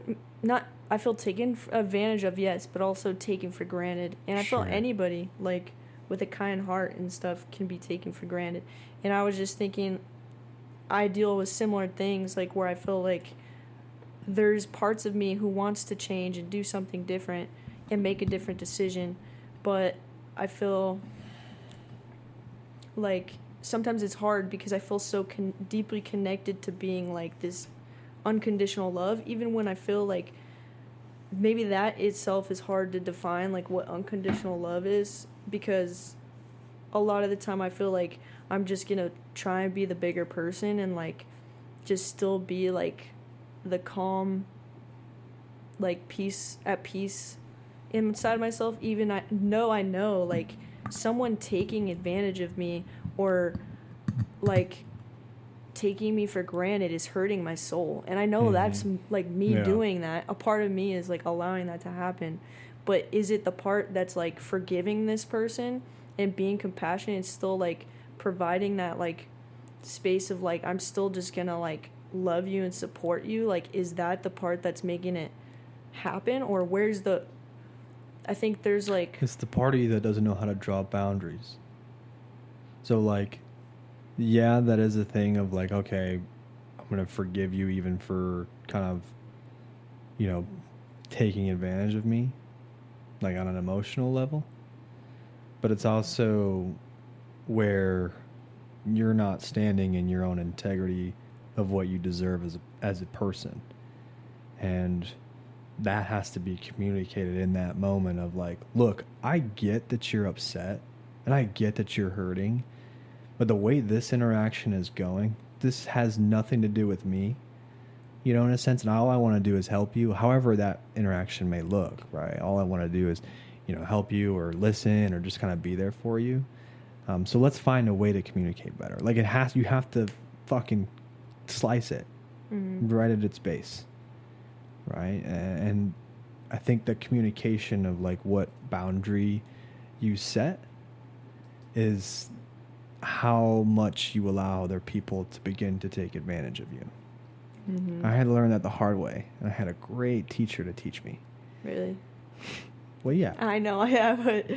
[SPEAKER 2] not. I feel taken advantage of, yes, but also taken for granted. And I feel anybody, like, with a kind heart and stuff can be taken for granted. And I was just thinking, I deal with similar things, like, where I feel like there's parts of me who wants to change and do something different and make a different decision. But I feel like sometimes it's hard because I feel so deeply connected to being like this unconditional love, even when I feel like maybe that itself is hard to define, like what unconditional love is, because a lot of the time I feel like I'm just gonna try and be the bigger person and like just still be like the calm, like peace inside myself, even I know like someone taking advantage of me or like taking me for granted is hurting my soul, and I know that's like me doing that. A part of me is like allowing that to happen, but is it the part that's like forgiving this person and being compassionate and still like providing that like space of like I'm still just gonna like love you and support you? Like, is that the part that's making it happen, or where's the... I think there's like...
[SPEAKER 1] It's the party that doesn't know how to draw boundaries. So like, yeah, that is a thing of like, okay, I'm going to forgive you even for kind of, you know, taking advantage of me, like on an emotional level. But it's also where you're not standing in your own integrity of what you deserve as a person. And that has to be communicated in that moment of like, look, I get that you're upset and I get that you're hurting, but the way this interaction is going, this has nothing to do with me, you know, in a sense. And all I want to do is help you, however that interaction may look, right? All I want to do is, you know, help you or listen or just kind of be there for you. So let's find a way to communicate better. Like you have to fucking slice it right at its base. Right. And I think the communication of like what boundary you set is how much you allow other people to begin to take advantage of you. I had to learn that the hard way, and I had a great teacher to teach me.
[SPEAKER 2] Really?
[SPEAKER 1] Well, yeah.
[SPEAKER 2] I know I have, but...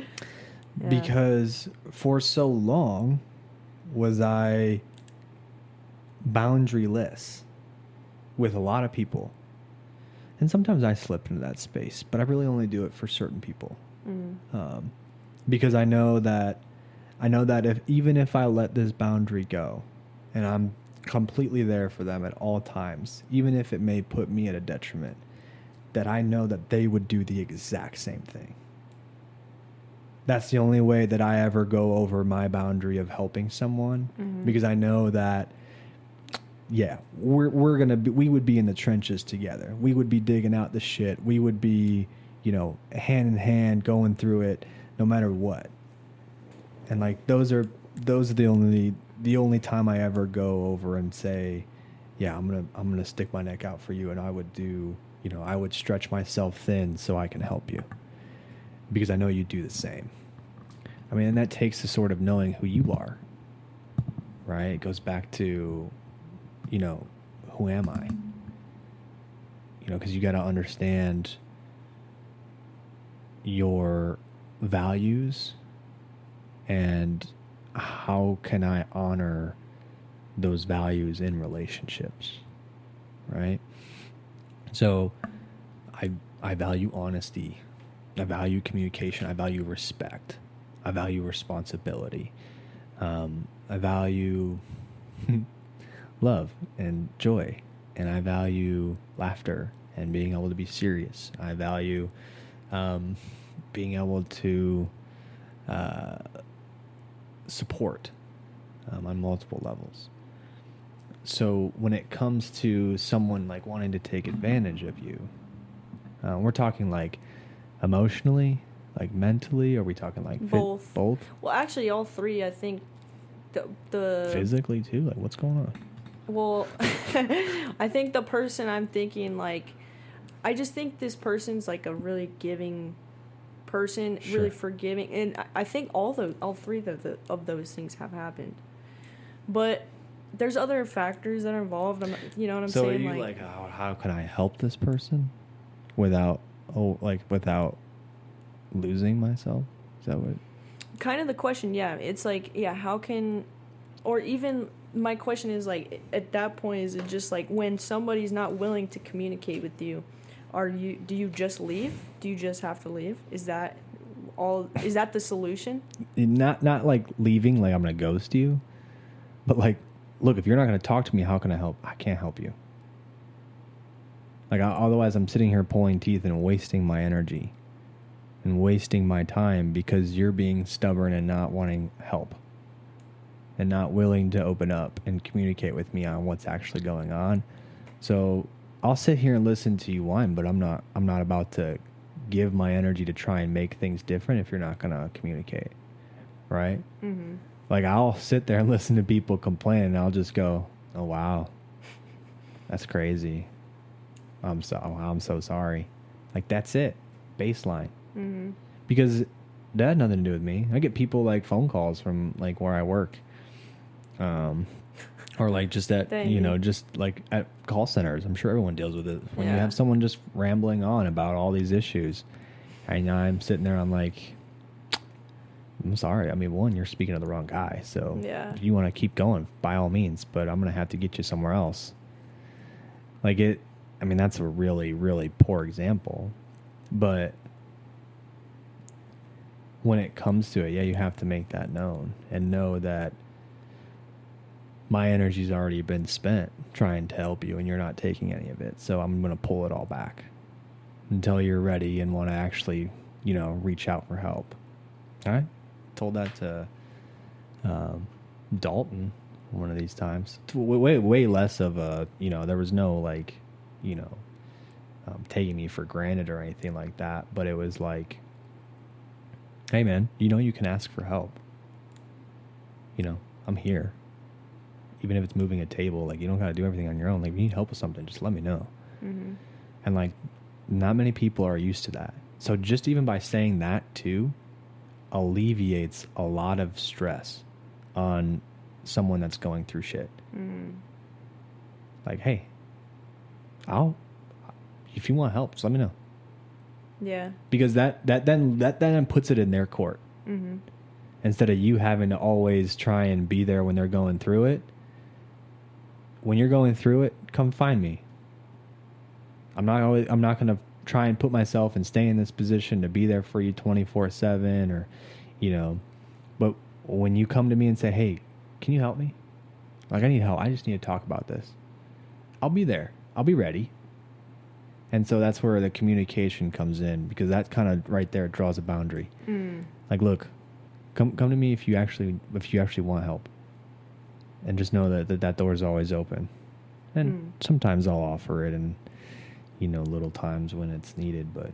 [SPEAKER 2] Yeah.
[SPEAKER 1] Because for so long was I boundaryless with a lot of people. And sometimes I slip into that space, but I really only do it for certain people. Because I know that even if I let this boundary go and I'm completely there for them at all times, even if it may put me at a detriment, that I know that they would do the exact same thing. That's the only way that I ever go over my boundary of helping someone, because I know that, yeah, we would be in the trenches together. We would be digging out the shit. We would be, you know, hand in hand going through it no matter what. And like those are the only time I ever go over and say, yeah, I'm going to stick my neck out for you, and I would stretch myself thin so I can help you. Because I know you do the same. I mean, and that takes the sort of knowing who you are, right? It goes back to, you know, who am I? You know, because you got to understand your values and how can I honor those values in relationships, right? So I value honesty. I value communication. I value respect. I value responsibility. I value love and joy. And I value laughter and being able to be serious. I value being able to support on multiple levels. So when it comes to someone like wanting to take advantage of you, we're talking like emotionally, like mentally? Are we talking like
[SPEAKER 2] both?
[SPEAKER 1] Both?
[SPEAKER 2] Well, actually, all three. I think the
[SPEAKER 1] physically too. Like, what's going on?
[SPEAKER 2] Well, I think the person I'm thinking, like, I just think this person's like a really giving person, really forgiving, and I think all three of those things have happened. But there's other factors that are involved. You know what I'm saying?
[SPEAKER 1] So are you like how can I help this person without losing myself? Is that what?
[SPEAKER 2] Kind of the question, yeah. It's like, yeah, how can, or even my question is like, at that point, is it just like when somebody's not willing to communicate with you, do you just leave? Do you just have to leave? Is that the solution?
[SPEAKER 1] Not like leaving, like I'm gonna ghost you, But like, look, if you're not going to talk to me, how can I help? I can't help you. Like, otherwise I'm sitting here pulling teeth and wasting my energy and wasting my time because you're being stubborn and not wanting help and not willing to open up and communicate with me on what's actually going on. So I'll sit here and listen to you whine, but I'm not about to give my energy to try and make things different if you're not going to communicate. Right? Mm-hmm. Like, I'll sit there and listen to people complain and I'll just go, oh, wow, that's crazy. I'm so sorry. Like, that's it. Baseline. Mm-hmm. Because that had nothing to do with me. I get people like phone calls from like where I work. Or like just at, just like at call centers. I'm sure everyone deals with it. When you have someone just rambling on about all these issues and I'm sitting there, I'm like, I'm sorry. I mean, one, you're speaking to the wrong guy. So if you want to keep going, by all means, but I'm going to have to get you somewhere else. Like I mean, that's a really, really poor example. But when it comes to it, you have to make that known and know that my energy's already been spent trying to help you and you're not taking any of it. So I'm going to pull it all back until you're ready and want to actually, reach out for help. All right? Told that to Dalton one of these times. Way less of a, there was no like, taking me for granted or anything like that. But it was like, hey man, you can ask for help. I'm here. Even if it's moving a table, like you don't got to do everything on your own. Like if you need help with something, just let me know. Mm-hmm. And like not many people are used to that. So just even by saying that too, alleviates a lot of stress on someone that's going through shit. Mm-hmm. Like, hey, if you want help, just let me know.
[SPEAKER 2] Yeah.
[SPEAKER 1] Because that then puts it in their court. Mm-hmm. Instead of you having to always try and be there when they're going through it. When you're going through it, come find me. I'm not going to try and put myself and stay in this position to be there for you 24/7 or, but when you come to me and say, hey, can you help me? Like, I need help. I just need to talk about this. I'll be there. I'll be ready. And so that's where the communication comes in, because that kind of right there draws a boundary. Mm. Like, look, come to me if you actually want help. And just know that door is always open. And sometimes I'll offer it and, little times when it's needed. But,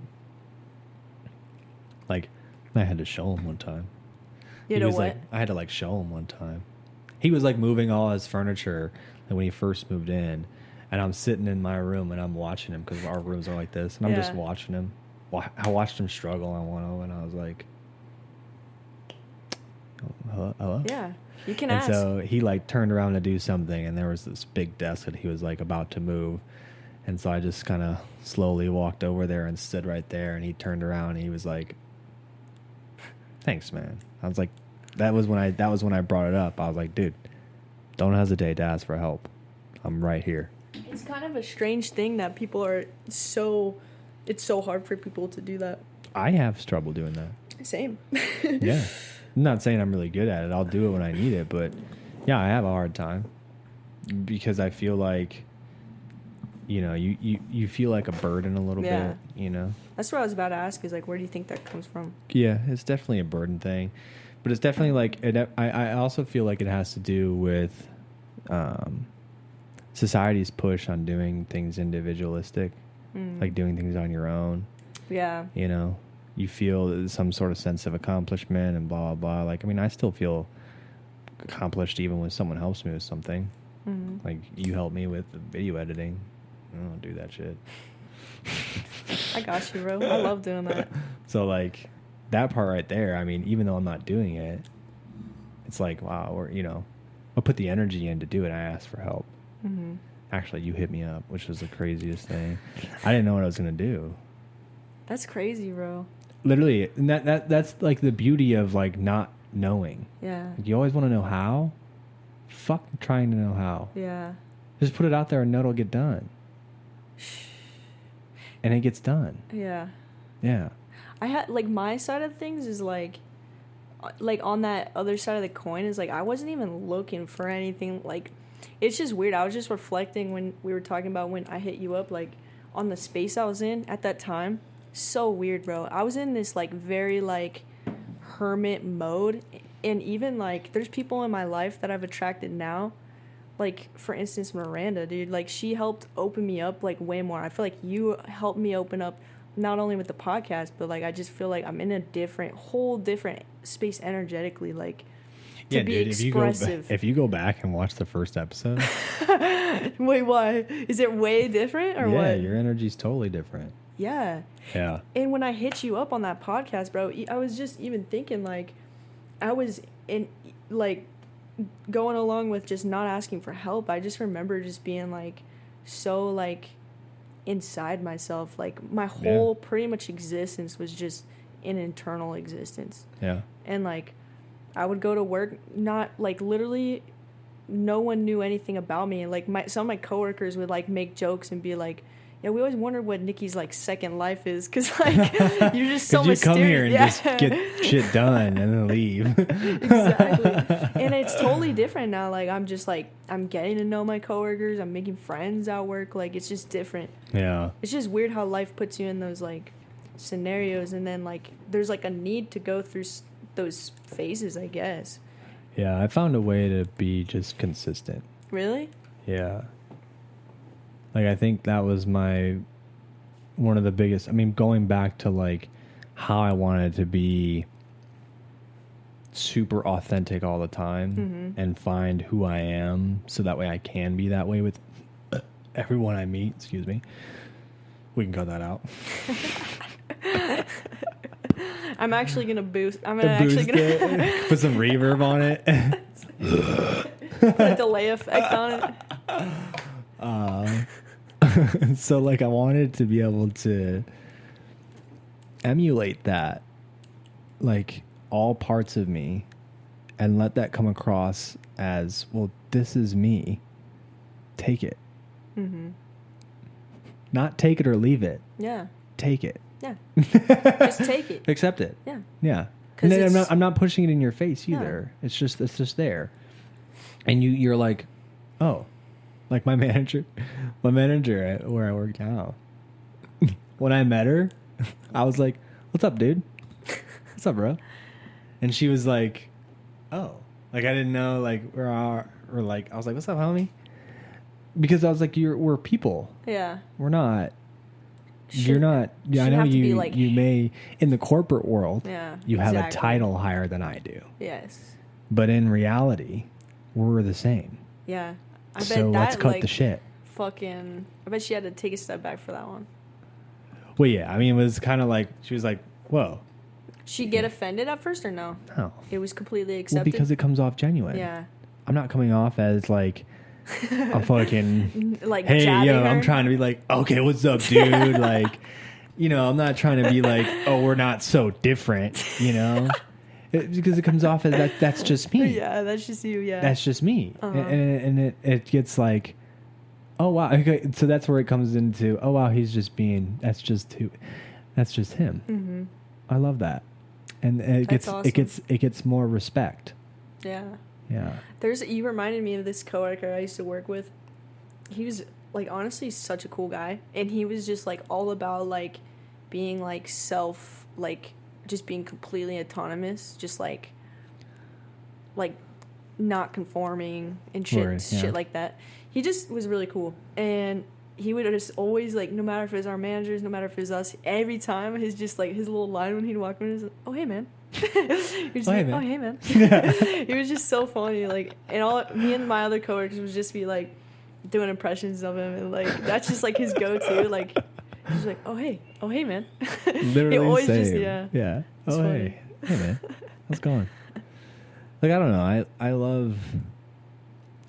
[SPEAKER 1] like, I had to show him one time.
[SPEAKER 2] You know what?
[SPEAKER 1] Like, I had to, like, show him one time. He was, like, moving all his furniture when he first moved in. And I'm sitting in my room and I'm watching him because our rooms are like this. And I'm just watching him. I watched him struggle on one of them. And I was like, hello?
[SPEAKER 2] Yeah. You can
[SPEAKER 1] and
[SPEAKER 2] ask.
[SPEAKER 1] So he like turned around to do something, and there was this big desk that he was like about to move, and so I just kind of slowly walked over there and stood right there, and he turned around and he was like, "Thanks, man." I was like, that was when I brought it up. I was like, dude, don't hesitate to ask for help. I'm right here.
[SPEAKER 2] It's kind of a strange thing that people are it's so hard for people to do that.
[SPEAKER 1] I have trouble doing that.
[SPEAKER 2] Same.
[SPEAKER 1] Yeah. I'm not saying I'm really good at it. I'll do it when I need it, but yeah, I have a hard time because I feel like, you feel like a burden a little bit,
[SPEAKER 2] That's what I was about to ask is like, where do you think that comes from?
[SPEAKER 1] Yeah, it's definitely a burden thing, but it's definitely like, I also feel like it has to do with society's push on doing things individualistic, like doing things on your own.
[SPEAKER 2] Yeah.
[SPEAKER 1] You feel some sort of sense of accomplishment and blah, blah, blah. Like, I mean, I still feel accomplished even when someone helps me with something. Mm-hmm. Like, you help me with the video editing. I don't do that shit.
[SPEAKER 2] I got you, bro. I love doing that.
[SPEAKER 1] So, like, that part right there, I mean, even though I'm not doing it, it's like, wow, I'll put the energy in to do it. I ask for help. Mm-hmm. Actually, you hit me up, which was the craziest thing. I didn't know what I was going to do.
[SPEAKER 2] That's crazy, bro.
[SPEAKER 1] Literally, and that's like the beauty of like not knowing.
[SPEAKER 2] Yeah.
[SPEAKER 1] Like, you always want to know how. Fuck trying to know how.
[SPEAKER 2] Yeah.
[SPEAKER 1] Just put it out there and know it'll get done. And it gets done.
[SPEAKER 2] Yeah.
[SPEAKER 1] Yeah.
[SPEAKER 2] I had like my side of things is like like on that other side of the coin is like I wasn't even looking for anything. Like it's just weird. I was just reflecting when we were talking about when I hit you up, like on the space I was in at that time. So weird, bro. I was in this like very like hermit mode, and even like there's people in my life that I've attracted now. Like, for instance, Miranda, dude, like, she helped open me up, like, way more. I feel like you helped me open up, not only with the podcast, but, like, I just feel like I'm in a whole different space energetically, like, to be expressive.
[SPEAKER 1] If you go back and watch the first episode.
[SPEAKER 2] Wait, why? Is it way different, or what?
[SPEAKER 1] Yeah, your energy's totally different.
[SPEAKER 2] Yeah.
[SPEAKER 1] Yeah.
[SPEAKER 2] And when I hit you up on that podcast, bro, I was just even thinking, like, I was in, like, going along with just not asking for help. I just remember just being like so like inside myself, like my whole pretty much existence was just an internal existence.
[SPEAKER 1] Yeah.
[SPEAKER 2] And like I would go to work, not like literally no one knew anything about me. Like some of my coworkers would like make jokes and be like, yeah, we always wonder what Nicki's like second life is, because like you're just so mysterious.
[SPEAKER 1] You come here and just get shit done and then leave.
[SPEAKER 2] Exactly. And it's totally different now. Like I'm just like I'm getting to know my coworkers. I'm making friends at work. Like it's just different.
[SPEAKER 1] Yeah.
[SPEAKER 2] It's just weird how life puts you in those like scenarios, and then like there's like a need to go through those phases, I guess.
[SPEAKER 1] Yeah, I found a way to be just consistent.
[SPEAKER 2] Really?
[SPEAKER 1] Yeah. Like, I think that was one of the biggest, I mean, going back to, like, how I wanted to be super authentic all the time and find who I am so that way I can be that way with everyone I meet. Excuse me. We can cut that out.
[SPEAKER 2] I'm actually going to boost. I'm actually going
[SPEAKER 1] to put some reverb on it.
[SPEAKER 2] Put a delay effect on it.
[SPEAKER 1] So like I wanted to be able to emulate that, like all parts of me, and let that come across as, well, this is me. Take it. Not take it or leave it.
[SPEAKER 2] Yeah.
[SPEAKER 1] Take it.
[SPEAKER 2] Yeah. Just take it.
[SPEAKER 1] Accept it.
[SPEAKER 2] Yeah.
[SPEAKER 1] Yeah. And then I'm not pushing it in your face either. No. It's just there. And you're like, oh. Like my manager at where I work now. When I met her, I was like, "What's up, dude? What's up, bro?" And she was like, "Oh." Like I didn't know like or like I was like, "What's up, homie?" Because I was like, we're people.
[SPEAKER 2] Yeah.
[SPEAKER 1] We're not. You're not. Yeah, I know you. Like, you may in the corporate world.
[SPEAKER 2] Yeah.
[SPEAKER 1] You have a title higher than I do.
[SPEAKER 2] Yes.
[SPEAKER 1] But in reality, we're the same.
[SPEAKER 2] Yeah. I bet
[SPEAKER 1] so let's cut the shit.
[SPEAKER 2] Fucking, I bet she had to take a step back for that one.
[SPEAKER 1] Well, yeah. I mean, it was kind of like, she was like, whoa.
[SPEAKER 2] She get offended at first or no?
[SPEAKER 1] No.
[SPEAKER 2] It was completely accepted?
[SPEAKER 1] Well, because it comes off genuine.
[SPEAKER 2] Yeah.
[SPEAKER 1] I'm not coming off as like, I'm fucking,
[SPEAKER 2] like,
[SPEAKER 1] hey, yo,
[SPEAKER 2] her.
[SPEAKER 1] I'm trying to be like, okay, what's up, dude? Like, you know, I'm not trying to be like, oh, we're not so different, you know? Because it comes off as that's just me.
[SPEAKER 2] Yeah, that's just you, yeah.
[SPEAKER 1] That's just me. And it gets like, oh, wow. Okay, so that's where it comes into, oh, wow, he's just being, that's just him. Mm-hmm. I love that. And
[SPEAKER 2] awesome.
[SPEAKER 1] it gets more respect.
[SPEAKER 2] Yeah.
[SPEAKER 1] Yeah.
[SPEAKER 2] You reminded me of this coworker I used to work with. He was, like, honestly such a cool guy. And he was just, like, all about, like, being, like, just being completely autonomous, just like not conforming and shit like that. He just was really cool, and he would just always like, no matter if it was our managers, no matter if it was us, every time his little line when he'd walk in was, "Oh hey man," oh hey man. It was just so funny, like, and me and my other coworkers would just be like doing impressions of him, and like that's just like his go-to, like. He's like, oh hey man.
[SPEAKER 1] Literally
[SPEAKER 2] always
[SPEAKER 1] same.
[SPEAKER 2] Just,
[SPEAKER 1] yeah. Oh hey man, how's it going? Like I don't know,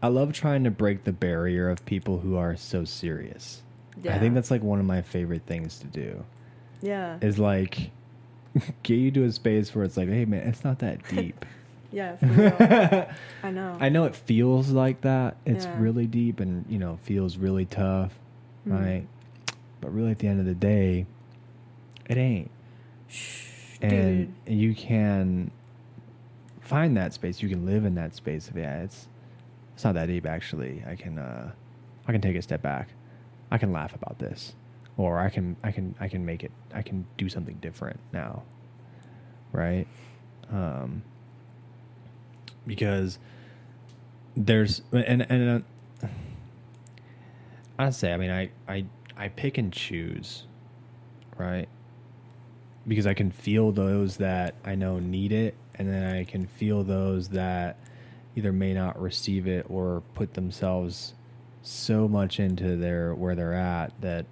[SPEAKER 1] I love trying to break the barrier of people who are so serious. Yeah. I think that's like one of my favorite things to do.
[SPEAKER 2] Yeah.
[SPEAKER 1] Is like get you to a space where it's like, hey man, it's not that deep.
[SPEAKER 2] Yeah, for real. I know.
[SPEAKER 1] I know it feels like that. It's really deep and feels really tough, right? But really, at the end of the day, it ain't.
[SPEAKER 2] Shh,
[SPEAKER 1] and
[SPEAKER 2] dude.
[SPEAKER 1] you can find that space. You can live in that space of, yeah, it's not that deep actually. I can take a step back. I can laugh about this, or I can make it. I can do something different now, right? Because there's and I say, I mean, I pick and choose, right? Because I can feel those that I know need it, and then I can feel those that either may not receive it or put themselves so much into where they're at that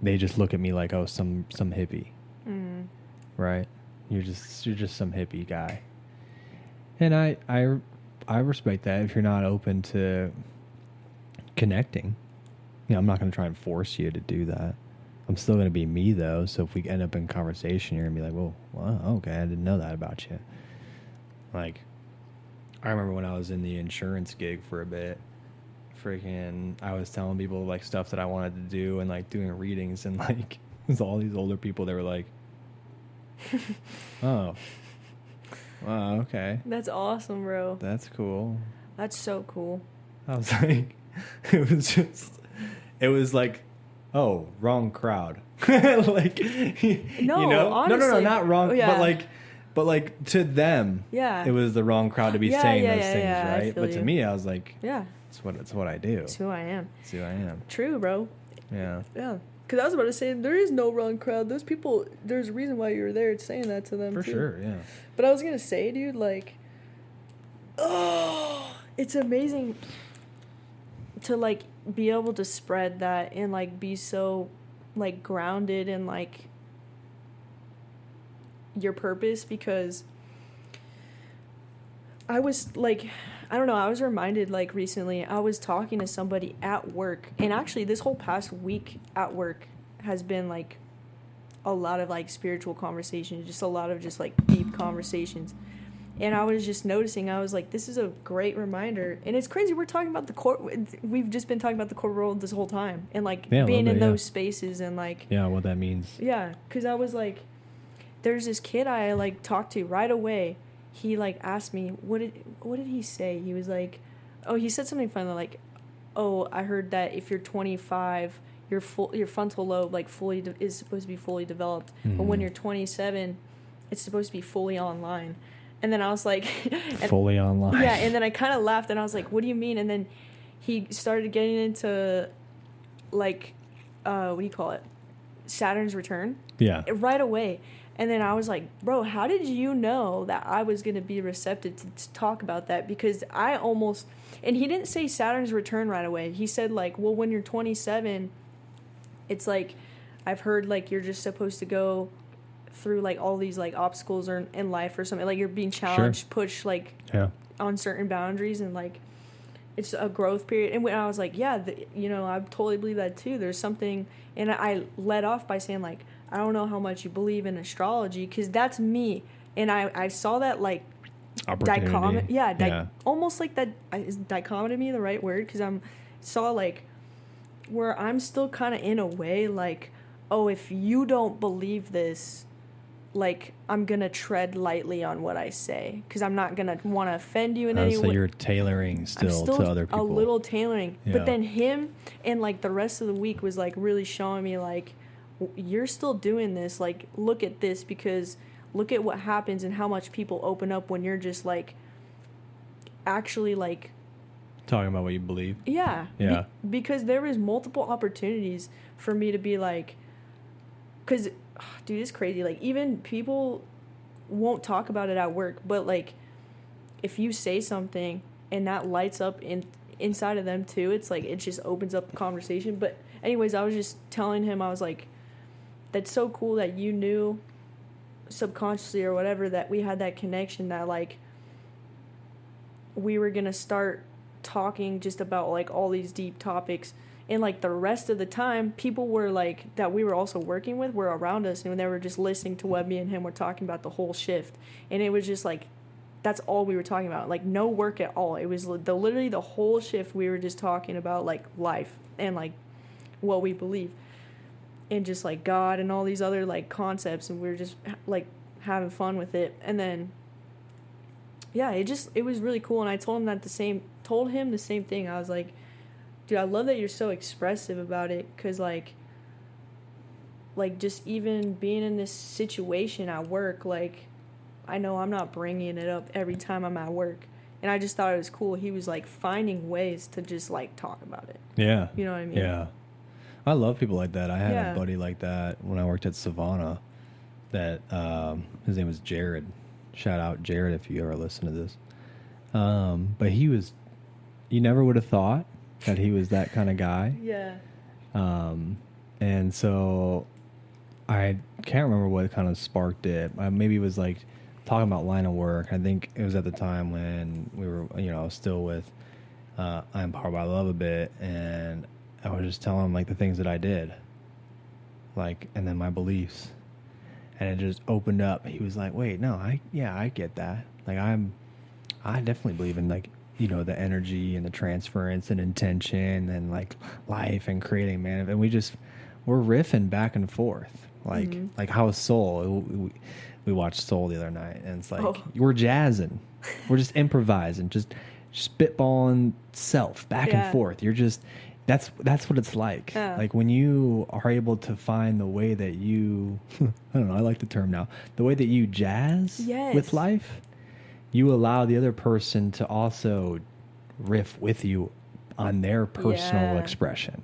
[SPEAKER 1] they just look at me like, oh, some hippie, right? You're just some hippie guy, and I respect that if you're not open to connecting. You know, I'm not going to try and force you to do that. I'm still going to be me though. So if we end up in conversation, you're going to be like, well, wow, okay, I didn't know that about you. Like, I remember when I was in the insurance gig for a bit, I was telling people like stuff that I wanted to do and like doing readings, and like there's all these older people that were like, oh, wow, okay.
[SPEAKER 2] That's awesome, bro.
[SPEAKER 1] That's cool.
[SPEAKER 2] That's so cool.
[SPEAKER 1] I was like, it was like, oh, wrong crowd. Like,
[SPEAKER 2] no, honestly,
[SPEAKER 1] no, not wrong,
[SPEAKER 2] oh, yeah.
[SPEAKER 1] but like to them,
[SPEAKER 2] yeah,
[SPEAKER 1] it was the wrong crowd to be saying those things,
[SPEAKER 2] yeah,
[SPEAKER 1] right? But to me, I was like,
[SPEAKER 2] yeah,
[SPEAKER 1] it's what I do.
[SPEAKER 2] It's who I am.
[SPEAKER 1] It's who I am.
[SPEAKER 2] True, bro.
[SPEAKER 1] Yeah.
[SPEAKER 2] Yeah. Because I was about to say, there is no wrong crowd. Those people, there's a reason why you were there saying that to them.
[SPEAKER 1] For
[SPEAKER 2] too.
[SPEAKER 1] sure, yeah.
[SPEAKER 2] But I was going to say, dude, like, oh, it's amazing to, like, be able to spread that and, like, be so, like, grounded in, like, your purpose, because I was, like, I don't know, I was reminded, like, recently, I was talking to somebody at work, and actually this whole past week at work has been, like, a lot of, like, spiritual conversations, just a lot of just, like, deep conversations, and I was just noticing, I was like, this is a great reminder, and it's crazy, we're talking about we've just been talking about the corporate world this whole time, and, like, being in those spaces, and, like...
[SPEAKER 1] Yeah, what that means.
[SPEAKER 2] Yeah, because I was like, there's this kid I, like, talked to right away. He, like, asked me, what did he say? He was like, oh, he said something funny, like, oh, I heard that if you're 25, your frontal lobe, like, is supposed to be fully developed. Mm-hmm. But when you're 27, it's supposed to be fully online. And then I was like...
[SPEAKER 1] fully online.
[SPEAKER 2] Yeah, and then I kind of laughed, and I was like, what do you mean? And then he started getting into, like, what do you call it? Saturn's return.
[SPEAKER 1] Yeah.
[SPEAKER 2] Right away. And then I was like, bro, how did you know that I was going to be receptive to talk about that? Because I almost... And he didn't say Saturn's return right away. He said, like, well, when you're 27, it's like, I've heard, like, you're just supposed to go through, like, all these, like, obstacles in life or something. Like, you're being challenged, pushed, like, on certain boundaries. And, like, it's a growth period. And when I was like, yeah, I totally believe that, too. There's something... And I led off by saying, like, I don't know how much you believe in astrology, because that's me. And I saw that, like, dichotomy. Almost like that. Is dichotomy the right word? Because saw, like, where I'm still kind of in a way, like, oh, if you don't believe this, like, I'm going to tread lightly on what I say, because I'm not going to want to offend you in any way.
[SPEAKER 1] So you're tailoring still to other people.
[SPEAKER 2] A little tailoring. Yeah. But then him and, like, the rest of the week was, like, really showing me, like, you're still doing this, like, look at this, because look at what happens and how much people open up when you're just, like, actually, like,
[SPEAKER 1] talking about what you believe.
[SPEAKER 2] Yeah. Because there was multiple opportunities for me to be like, because, dude, it's crazy, like, even people won't talk about it at work, but, like, if you say something and that lights up inside of them too, it's like, it just opens up the conversation. But anyways, I was just telling him, I was like, that's so cool that you knew subconsciously or whatever that we had that connection, that, like, we were going to start talking just about, like, all these deep topics. And, like, the rest of the time, people were, like, that we were also working with were around us, and they were just listening to what me and him were talking about the whole shift. And it was just, like, that's all we were talking about. Like, no work at all. It was literally the whole shift we were just talking about, like, life and, like, what we believe. And just, like, God and all these other, like, concepts, and we were just, like, having fun with it. And then yeah, it was really cool. And I told him the same thing. I was like, dude, I love that you're so expressive about it. Cause like just even being in this situation at work, like I know I'm not bringing it up every time I'm at work. And I just thought it was cool. He was like finding ways to just like talk about it.
[SPEAKER 1] Yeah.
[SPEAKER 2] You know what I mean?
[SPEAKER 1] Yeah. I love people like that. I had
[SPEAKER 2] Yeah.
[SPEAKER 1] a buddy like that when I worked at Savannah that his name was Jared. Shout out Jared if you ever listen to this. But you never would have thought that he was that kind of guy.
[SPEAKER 2] Yeah.
[SPEAKER 1] And so I can't remember what kind of sparked it. Maybe it was like talking about line of work. I think it was at the time when we were, still with I'm Powered by Love a bit, and I was just telling him like the things that I did, like, and then my beliefs, and it just opened up. He was like, "Wait, no, I get that. Like, I definitely believe in like, the energy and the transference and intention and like life and creating, man." And we're riffing back and forth, like how Soul. We watched Soul the other night, and it's like we're jazzing, we're just improvising, just spitballing self back and forth. You're just that's what it's like.
[SPEAKER 2] Yeah.
[SPEAKER 1] Like when you are able to find the way that you, I don't know, I like the term now, the way that you jazz with life, you allow the other person to also riff with you on their personal expression.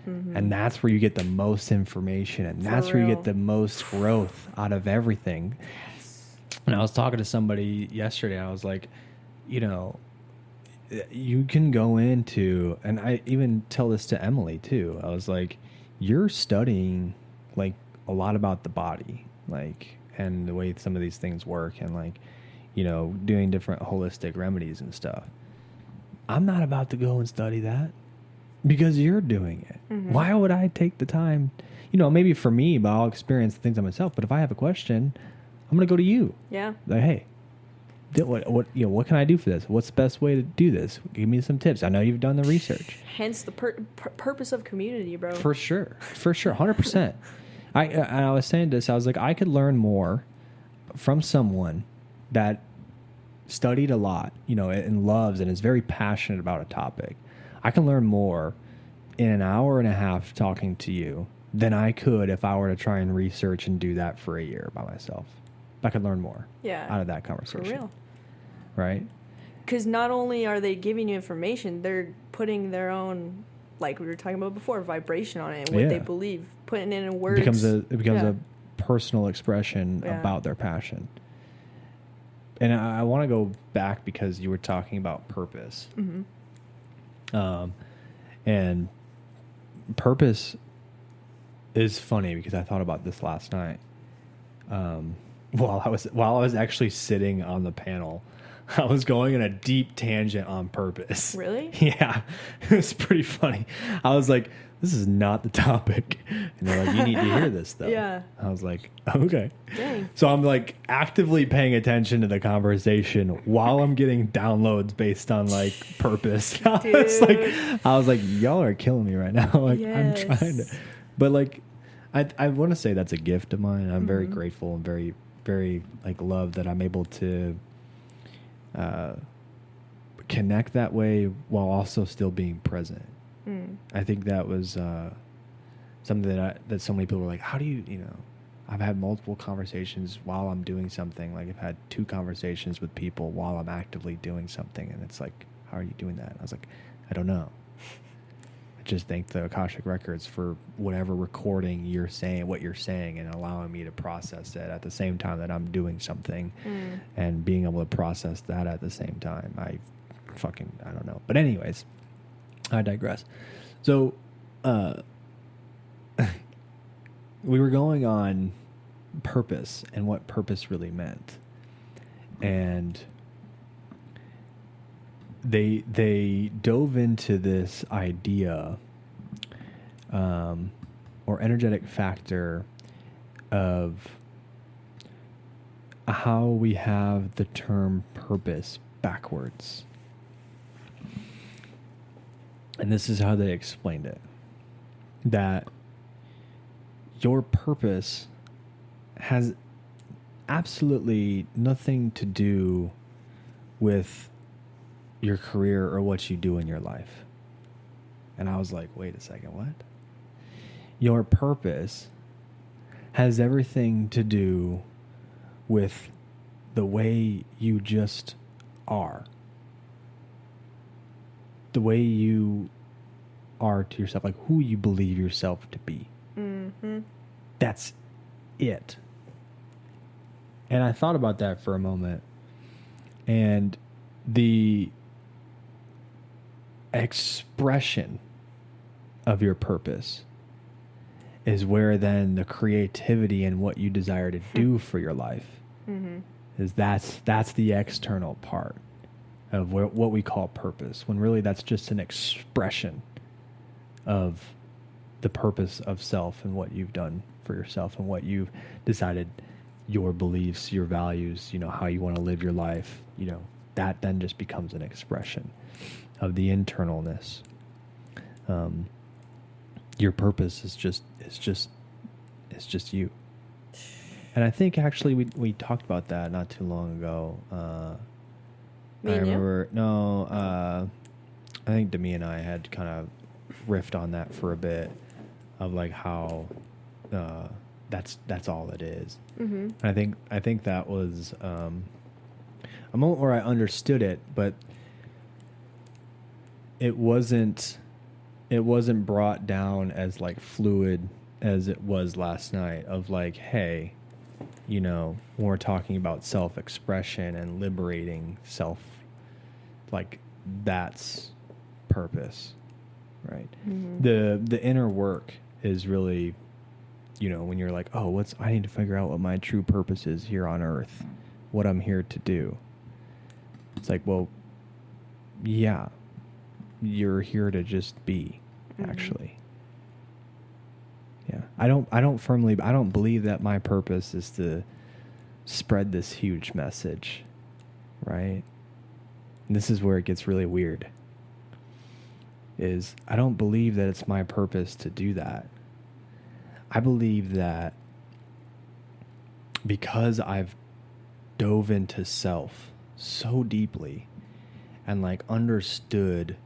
[SPEAKER 1] Mm-hmm. And that's where you get the most information, and that's where you get the most growth out of everything. Yes. And I was talking to somebody yesterday, I was like, you can go into, and I even tell this to Emily too, I was like, you're studying like a lot about the body, like, and the way some of these things work, and like, doing different holistic remedies and stuff. I'm not about to go and study that because you're doing it. Mm-hmm. Why would I take the time? Maybe for me, but I'll experience things on myself. But if I have a question, I'm going to go to you. Yeah. Like, hey, what can I do for this? What's the best way to do this? Give me some tips. I know you've done the research.
[SPEAKER 2] Hence the purpose of community, bro.
[SPEAKER 1] For sure. 100%. I was saying this, I was like, I could learn more from someone that studied a lot, and loves and is very passionate about a topic. I can learn more in an hour and a half talking to you than I could if I were to try and research and do that for a year by myself. I could learn more out of that conversation. For real. Right?
[SPEAKER 2] Because not only are they giving you information, they're putting their own, like we were talking about before, vibration on it and what they believe, putting it in words.
[SPEAKER 1] It becomes a personal expression about their passion. And I want to go back because you were talking about purpose. Mm-hmm. And purpose is funny because I thought about this last night. While I was actually sitting on the panel, I was going in a deep tangent on purpose.
[SPEAKER 2] Really?
[SPEAKER 1] Yeah. It was pretty funny. I was like, this is not the topic. And they're like, you need to hear this though. Yeah. I was like, okay. Dang. So I'm like actively paying attention to the conversation while I'm getting downloads based on like purpose. I was like, y'all are killing me right now. Like I'm trying to, but like, I want to say that's a gift of mine. I'm very grateful and very, very like love that I'm able to connect that way while also still being present. I think that was something that so many people were like, how do you, I've had multiple conversations while I'm doing something. Like I've had 2 conversations with people while I'm actively doing something. And it's like, how are you doing that? I was like, I don't know. I just thank the Akashic Records for whatever recording you're saying, what you're saying, and allowing me to process it at the same time that I'm doing something and being able to process that at the same time. I don't know. But anyways, I digress. So, we were going on purpose and what purpose really meant. And they dove into this idea or energetic factor of how we have the term purpose backwards. And this is how they explained it. That your purpose has absolutely nothing to do with your career or what you do in your life. And I was like, wait a second, what? Your purpose has everything to do with the way you just are. The way you are to yourself, like who you believe yourself to be.
[SPEAKER 2] Mm-hmm.
[SPEAKER 1] That's it. And I thought about that for a moment. And the expression of your purpose is where then the creativity and what you desire to do for your life is that's the external part of what we call purpose, when really that's just an expression of the purpose of self and what you've done for yourself and what you've decided, your beliefs, your values, how you want to live your life, that then just becomes an expression of the internalness. Your purpose is just you. And I think actually we talked about that not too long ago.
[SPEAKER 2] Me and you?
[SPEAKER 1] I think Demi and I had kind of riffed on that for a bit, of like how that's all it is.
[SPEAKER 2] Mm-hmm.
[SPEAKER 1] And I think that was a moment where I understood it, but it wasn't brought down as like fluid as it was last night, of like, hey, when we're talking about self-expression and liberating self, like that's purpose, right? Mm-hmm. The inner work is really, when you're like, oh, I need to figure out what my true purpose is here on earth, what I'm here to do. It's like, well, yeah, you're here to just be, actually. Yeah. I don't believe that my purpose is to spread this huge message, right? And this is where it gets really weird. Is I don't believe that it's my purpose to do that. I believe that because I've dove into self so deeply and like understood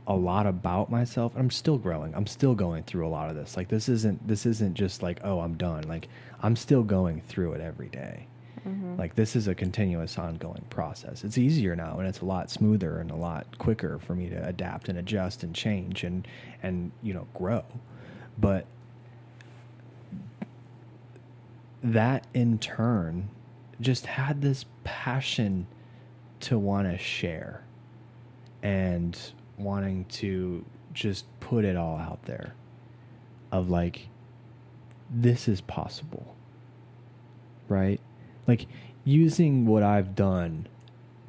[SPEAKER 1] a lot about myself, and I'm still growing. I'm still going through a lot of this. Like this isn't just like, oh, I'm done. Like I'm still going through it every day. Mm-hmm. Like this is a continuous ongoing process. It's easier now and it's a lot smoother and a lot quicker for me to adapt and adjust and change and grow. But that in turn just had this passion to want to share and wanting to just put it all out there, of like, this is possible, right? Like using what I've done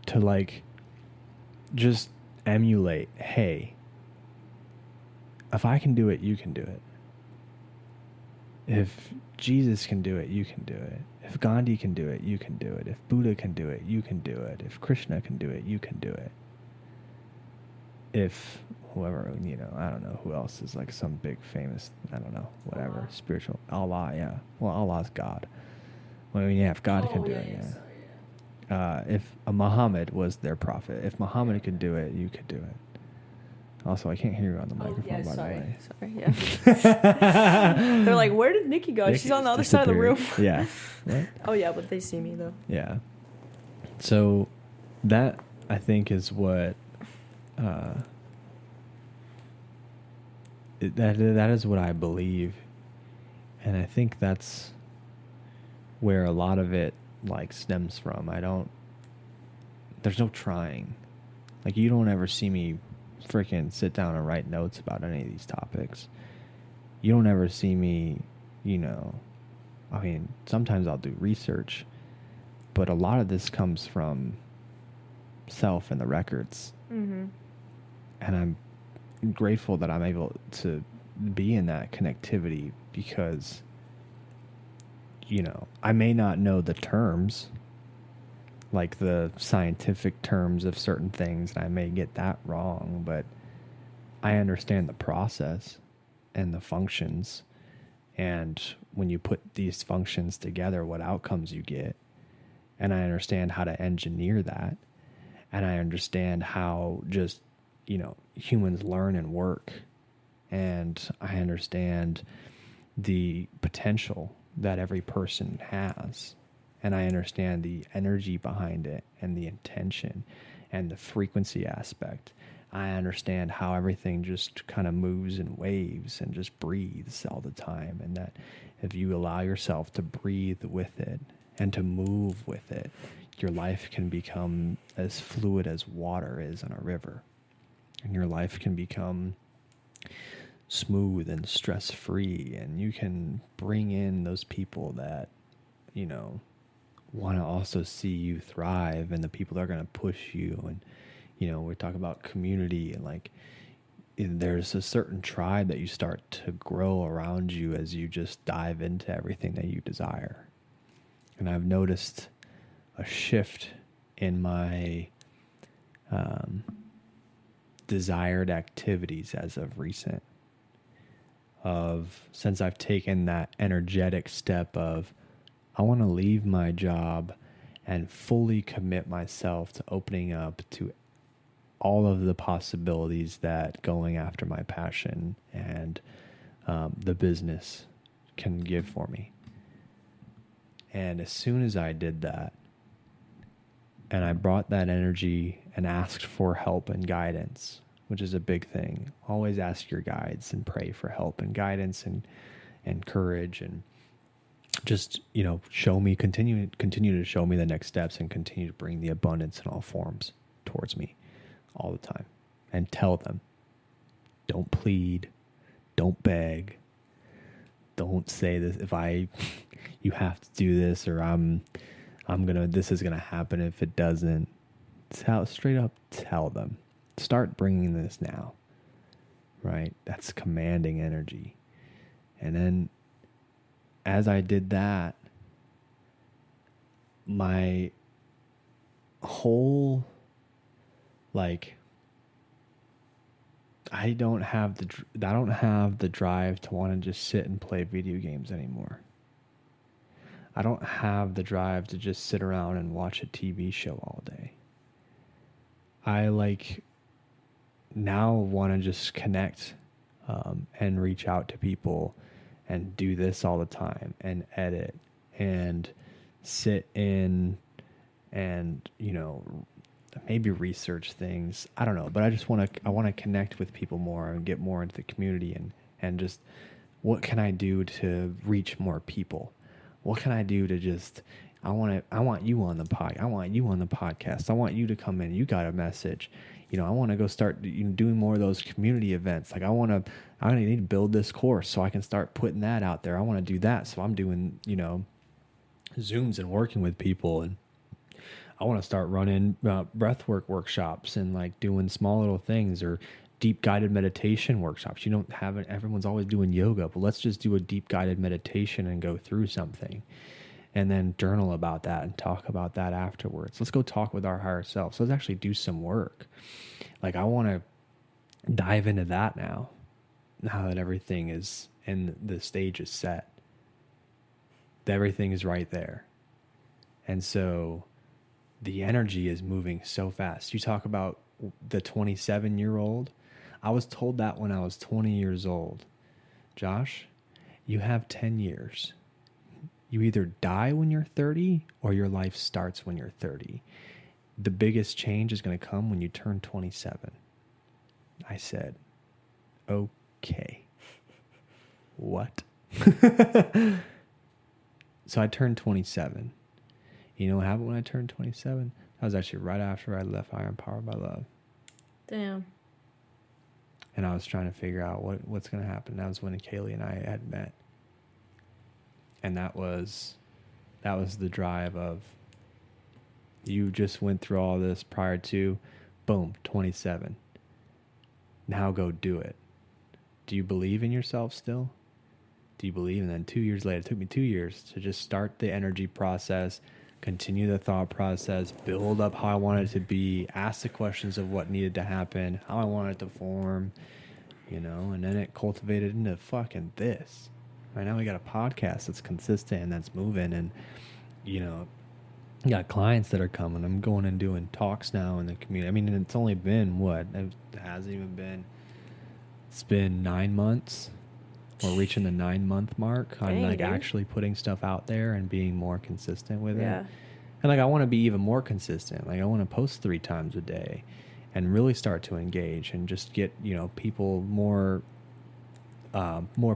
[SPEAKER 1] to like just emulate, hey, if I can do it, you can do it. If Jesus can do it, you can do it. If Gandhi can do it, you can do it. If Buddha can do it, you can do it. If Krishna can do it, you can do it. If whoever, I don't know who else is like some big famous, I don't know, whatever, Allah. Spiritual, Allah, yeah. Well, Allah's God. Well, I mean, yeah, if God can do it, yeah. Sorry, if Muhammad was their prophet, if Muhammad could do it, you could do it. Also, I can't hear you on the microphone, by the way.
[SPEAKER 2] Sorry, yeah. They're like, where did Nicki go? She's on the other side of the room.
[SPEAKER 1] Yeah. What?
[SPEAKER 2] Oh, yeah, but they see me, though.
[SPEAKER 1] Yeah. So that, I think, is what... that is what I believe, and I think that's where a lot of it like stems from. There's no trying. Like you don't ever see me freaking sit down and write notes about any of these topics. You don't ever see me, I mean, sometimes I'll do research, but a lot of this comes from self and the records. Mm-hmm. And I'm grateful that I'm able to be in that connectivity because, I may not know the terms, like the scientific terms of certain things, and I may get that wrong, but I understand the process and the functions. And when you put these functions together, what outcomes you get. And I understand how to engineer that. And I understand how just, humans learn and work. And I understand the potential that every person has. And I understand the energy behind it and the intention and the frequency aspect. I understand how everything just kind of moves in waves and just breathes all the time. And that if you allow yourself to breathe with it and to move with it, your life can become as fluid as water is in a river. And your life can become smooth and stress-free, and you can bring in those people that, want to also see you thrive, and the people that are going to push you. And, we talk about community, and like, there's a certain tribe that you start to grow around you as you just dive into everything that you desire. And I've noticed a shift in my desired activities as of recent. Since I've taken that energetic step of, I want to leave my job and fully commit myself to opening up to all of the possibilities that going after my passion and the business can give for me. And as soon as I did that, and I brought that energy and asked for help and guidance, which is a big thing. Always ask your guides and pray for help and guidance and courage, and just, show me, continue to show me the next steps, and continue to bring the abundance in all forms towards me all the time. And tell them, don't plead, don't beg, don't say this, you have to do this, or this is gonna happen if it doesn't. Straight up tell them. Start bringing this now, right? That's commanding energy. And then as I did that, my whole, I don't have the drive to want to just sit and play video games anymore. I don't have the drive to just sit around and watch a TV show all day. I now want to just connect and reach out to people and do this all the time and edit and sit in and, maybe research things. I don't know, but I want to connect with people more and get more into the community and just, what can I do to reach more people? What can I do to just, I want you on the podcast. I want you on the podcast. I want you to come in. You got a message. I want to go start doing more of those community events. Like I need to build this course so I can start putting that out there. I want to do that. So I'm doing, Zooms and working with people, and I want to start running breathwork workshops and doing small little things, or deep guided meditation workshops. You don't have it. Everyone's always doing yoga, but let's just do a deep guided meditation and go through something. And then journal about that and talk about that afterwards. Let's go talk with our higher selves. Let's actually do some work. I want to dive into that now that everything is and the stage is set. Everything is right there. And so the energy is moving so fast. You talk about the 27-year-old. I was told that when I was 20 years old. Josh, you have 10 years. You either die when you're 30 or your life starts when you're 30. The biggest change is going to come when you turn 27. I said, okay. What? So I turned 27. You know what happened when I turned 27? That was actually right after I left Iron Powered by Love.
[SPEAKER 2] Damn.
[SPEAKER 1] And I was trying to figure out what's going to happen. That was when Kaylee and I had met. And that was the drive of, you just went through all this prior to, boom, 27. Now go do it. Do you believe in yourself still? Do you believe? And then 2 years later, it took me 2 years to just start the energy process, continue the thought process, build up how I wanted it to be, ask the questions of what needed to happen, how I wanted it to form, and then it cultivated into fucking this. Right now we got a podcast that's consistent and that's moving, and, got clients that are coming. I'm going and doing talks now in the community. I mean, it's only been what? It hasn't even been. It's been 9 months. We're reaching the 9-month mark on
[SPEAKER 2] Dang,
[SPEAKER 1] like
[SPEAKER 2] dude.
[SPEAKER 1] actually putting stuff out there and being more consistent with
[SPEAKER 2] Yeah.
[SPEAKER 1] it. And like I want to be even more consistent. Like I want to post 3 times a day and really start to engage and just get, you know, people more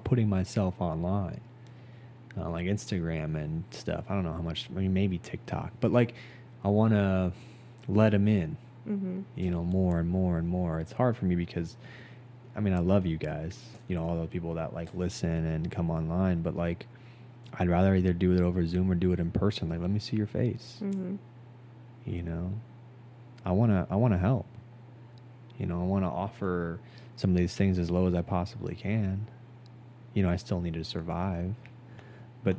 [SPEAKER 1] putting myself online. Like Instagram and stuff. I don't know how much, I mean, maybe TikTok, but like I want to let them in, you know, more and more and more. It's hard for me because, I mean, I love you guys, you know, all the people that like listen and come online, but like I'd rather either do it over Zoom or do it in person. Like, let me see your face. You know, I want to help. You know, I want to offer some of these things as low as I possibly can. You know, I still need to survive. But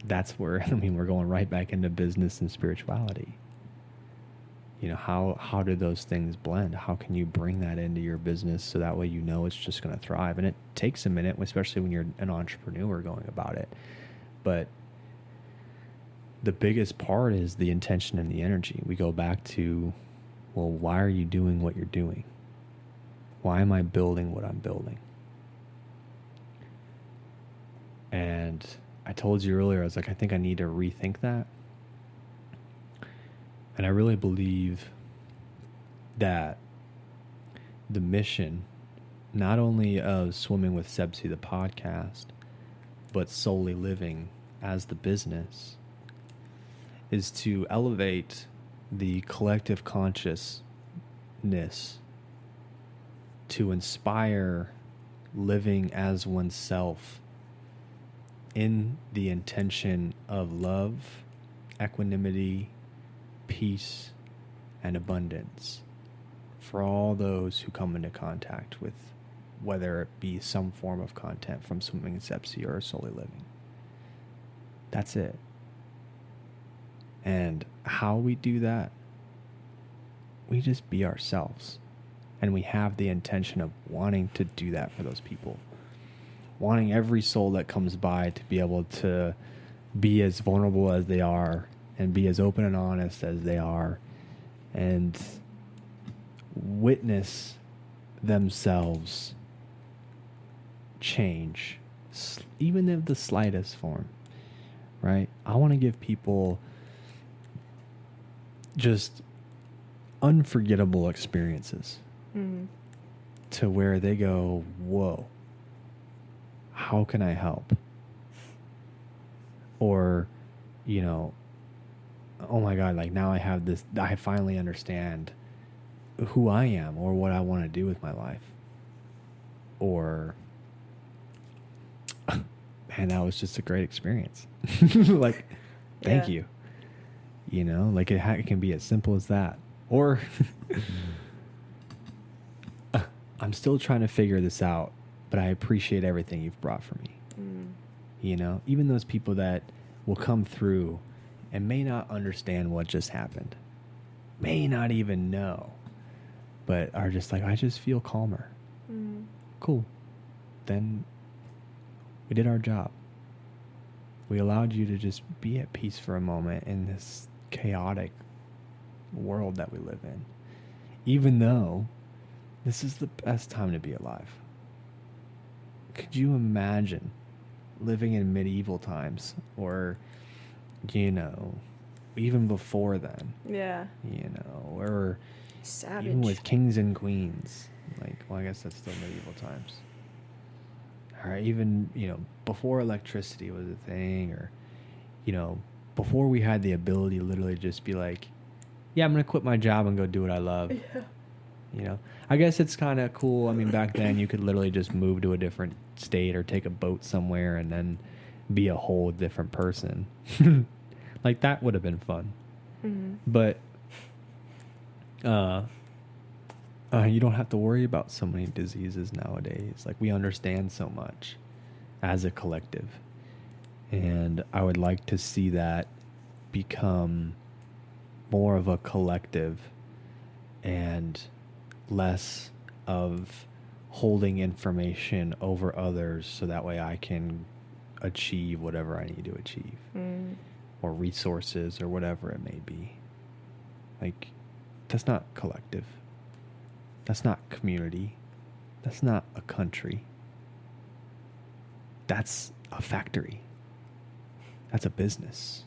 [SPEAKER 1] that's where, I mean, we're going right back into business and spirituality. You know, how do those things blend? How can you bring that into your business so that way you know it's just going to thrive? And it takes a minute, especially when you're an entrepreneur going about it. But the biggest part is the intention and the energy. We go back to, well, why are you doing what you're doing? Why am I building what I'm building? And I told you earlier, I was like, I think I need to rethink that. And I really believe that the mission, not only of Swimming with Sepsey, the podcast, but solely living as the business, is to elevate the collective consciousness to inspire living as oneself in the intention of love, equanimity, peace, and abundance for all those who come into contact with, whether it be some form of content from Swimming in Sepsey or solely living. That's it. And how we do that, we just be ourselves. And we have the intention of wanting to do that for those people. Wanting every soul that comes by to be able to be as vulnerable as they are and be as open and honest as they are and witness themselves change, even in the slightest form, right? I want to give people just unforgettable experiences to where they go, whoa, how can I help? Or, you know, oh my God, like now I have this, I finally understand who I am or what I want to do with my life. Or, man, that was just a great experience. Like, thank you. You know, like it can be as simple as that. Or, I'm still trying to figure this out, but I appreciate everything you've brought for me. You know, even those people that will come through and may not understand what just happened, may not even know, but are just like, I just feel calmer. Cool. Then we did our job. We allowed you to just be at peace for a moment in this chaotic world that we live in, even though this is the best time to be alive. Could you imagine living in medieval times or, you know, even before then?
[SPEAKER 2] Yeah.
[SPEAKER 1] You know, or
[SPEAKER 2] Savage.
[SPEAKER 1] even with kings and queens. Like, well, I guess that's still medieval times. Or even, you know, before electricity was a thing, or, you know, before we had the ability to literally just be like, yeah, I'm going to quit my job and go do what I love.
[SPEAKER 2] Yeah.
[SPEAKER 1] You know, I guess it's kind of cool. I mean, back then you could literally just move to a different state or take a boat somewhere and then be a whole different person. Like that would have been fun. But you don't have to worry about so many diseases nowadays. Like we understand so much as a collective. And I would like to see that become more of a collective and less of holding information over others so that way I can achieve whatever I need to achieve. or resources or whatever it may be. Like, that's not collective. That's not community. That's not a country. That's a factory. That's a business.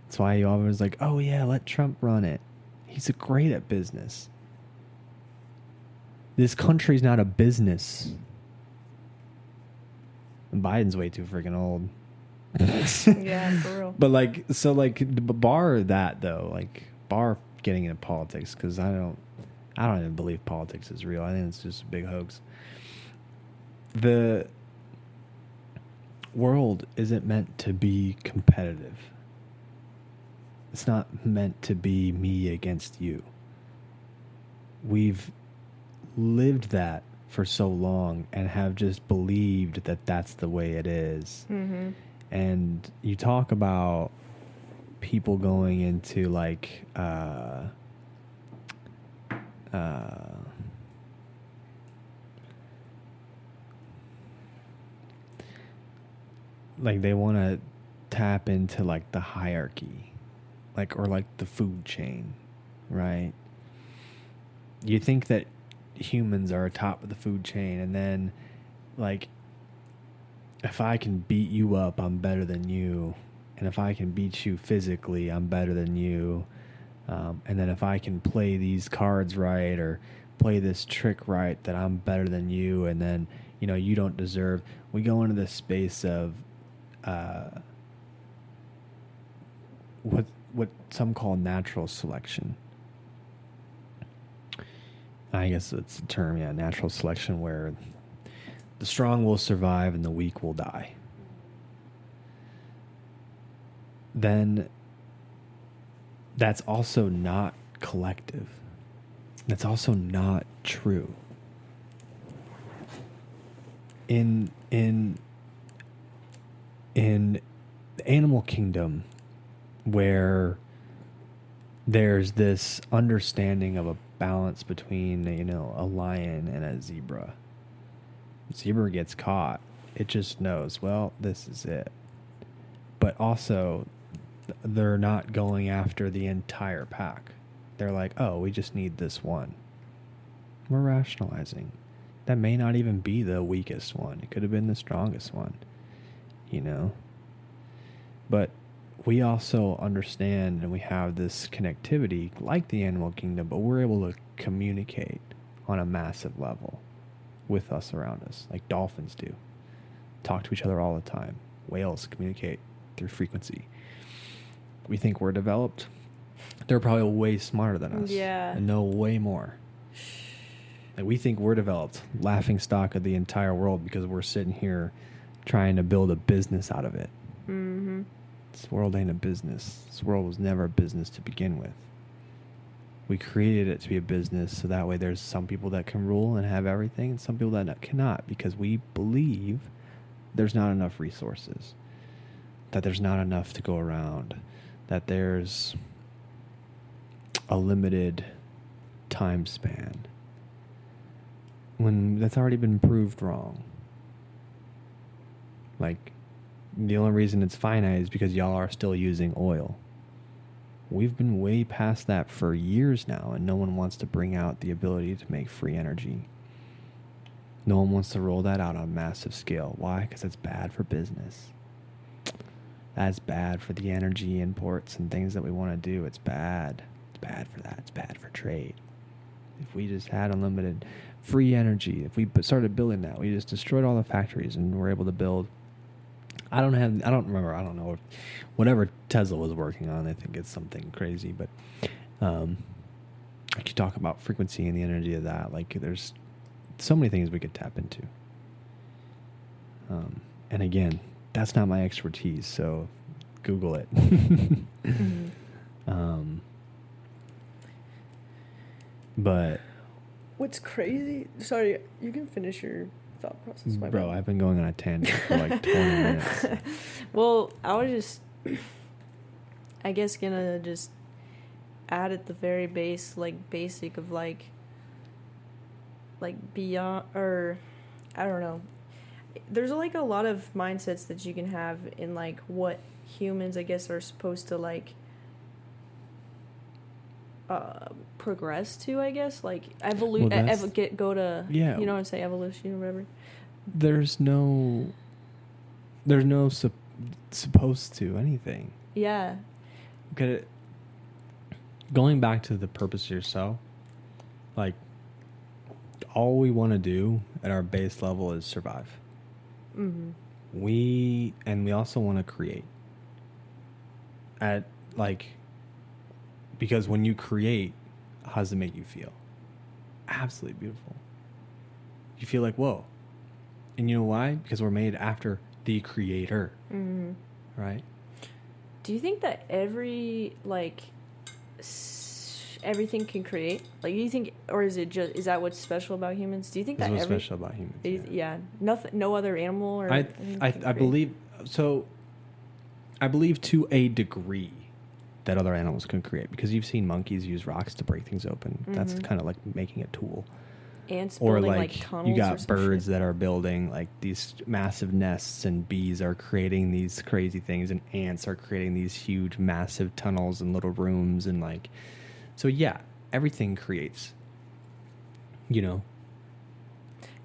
[SPEAKER 1] That's why you always like, oh yeah, let Trump run it. He's great at business. This country's not a business. And Biden's way too freaking old.
[SPEAKER 2] Yeah, for real.
[SPEAKER 1] But like, so like, bar that though, like, bar getting into politics, because I don't even believe politics is real. I think it's just a big hoax. The world isn't meant to be competitive. It's not meant to be me against you. We've lived that for so long and have just believed that that's the way it is.
[SPEAKER 2] Mm-hmm.
[SPEAKER 1] And you talk about people going into like like they want to tap into like the hierarchy, like, or like the food chain, right? You think that humans are atop of the food chain, and then like, if I can beat you up, I'm better than you, and if I can beat you physically, I'm better than you, and then if I can play these cards right or play this trick right, that I'm better than you, and then, you know, you don't deserve. We go into this space of what some call natural selection. I guess it's a term, yeah, natural selection, where the strong will survive and the weak will die. Then that's also not collective. That's also not true. In the animal kingdom, where there's this understanding of a balance between, you know, a lion and a zebra. Zebra gets caught. It just knows, well, this is it. But also, they're not going after the entire pack. They're like, oh, we just need this one. We're rationalizing. That may not even be the weakest one. It could have been the strongest one, you know? But we also understand, and we have this connectivity like the animal kingdom, but we're able to communicate on a massive level with us around us, like dolphins do. Talk to each other all the time. Whales communicate through frequency. We think we're developed. They're probably way smarter than us.
[SPEAKER 2] Yeah.
[SPEAKER 1] And know way more. Like, we think we're developed, laughing stock of the entire world, because we're sitting here trying to build a business out of it.
[SPEAKER 2] Mm-hmm.
[SPEAKER 1] This world ain't a business. This world was never a business to begin with. We created it to be a business, so that way there's some people that can rule and have everything, and some people that cannot, because we believe there's not enough resources, that there's not enough to go around, that there's a limited time span, when that's already been proved wrong. Like, the only reason it's finite is because y'all are still using oil. We've been way past that for years now, and no one wants to bring out the ability to make free energy. No one wants to roll that out on a massive scale. Why? Because it's bad for business. That's bad for the energy imports and things that we want to do. It's bad. It's bad for that. It's bad for trade. If we just had unlimited free energy, if we started building that, we just destroyed all the factories and were able to build. I don't know whatever Tesla was working on. I think it's something crazy, but I could talk about frequency and the energy of that. Like, there's so many things we could tap into. And again, that's not my expertise, so Google it.
[SPEAKER 2] Mm-hmm.
[SPEAKER 1] But
[SPEAKER 2] what's crazy? Sorry, you can finish your thought process.
[SPEAKER 1] Bro, I've been going on a tangent for like 20 minutes.
[SPEAKER 2] Well, I was just, I guess, gonna just add at the very basic of like beyond, or I don't know. There's like a lot of mindsets that you can have in like what humans, I guess, are supposed to like progress to, I guess, like go to,
[SPEAKER 1] yeah.
[SPEAKER 2] you know what I'm saying, evolution or whatever.
[SPEAKER 1] There's no supposed to anything.
[SPEAKER 2] Yeah.
[SPEAKER 1] Going back to the purpose of yourself, like, all we want to do at our base level is survive.
[SPEAKER 2] Mm-hmm.
[SPEAKER 1] We also want to create. Because when you create, how does it make you feel? Absolutely beautiful. You feel like, whoa. And you know why? Because we're made after the creator.
[SPEAKER 2] Mm-hmm.
[SPEAKER 1] Right?
[SPEAKER 2] Do you think that everything can create? Like, do you think, or is that what's special about humans? Do you think
[SPEAKER 1] That's
[SPEAKER 2] that
[SPEAKER 1] what's special about humans?
[SPEAKER 2] Yeah. Nothing, no other animal or
[SPEAKER 1] I believe so. I believe to a degree that other animals can create, because you've seen monkeys use rocks to break things open. Mm-hmm. That's kind of like making a tool.
[SPEAKER 2] Ants
[SPEAKER 1] or
[SPEAKER 2] building
[SPEAKER 1] like
[SPEAKER 2] tunnels,
[SPEAKER 1] you got birds
[SPEAKER 2] shit
[SPEAKER 1] that are building like these massive nests, and bees are creating these crazy things, and ants are creating these huge massive tunnels and little rooms, and like, so yeah, everything creates, you know.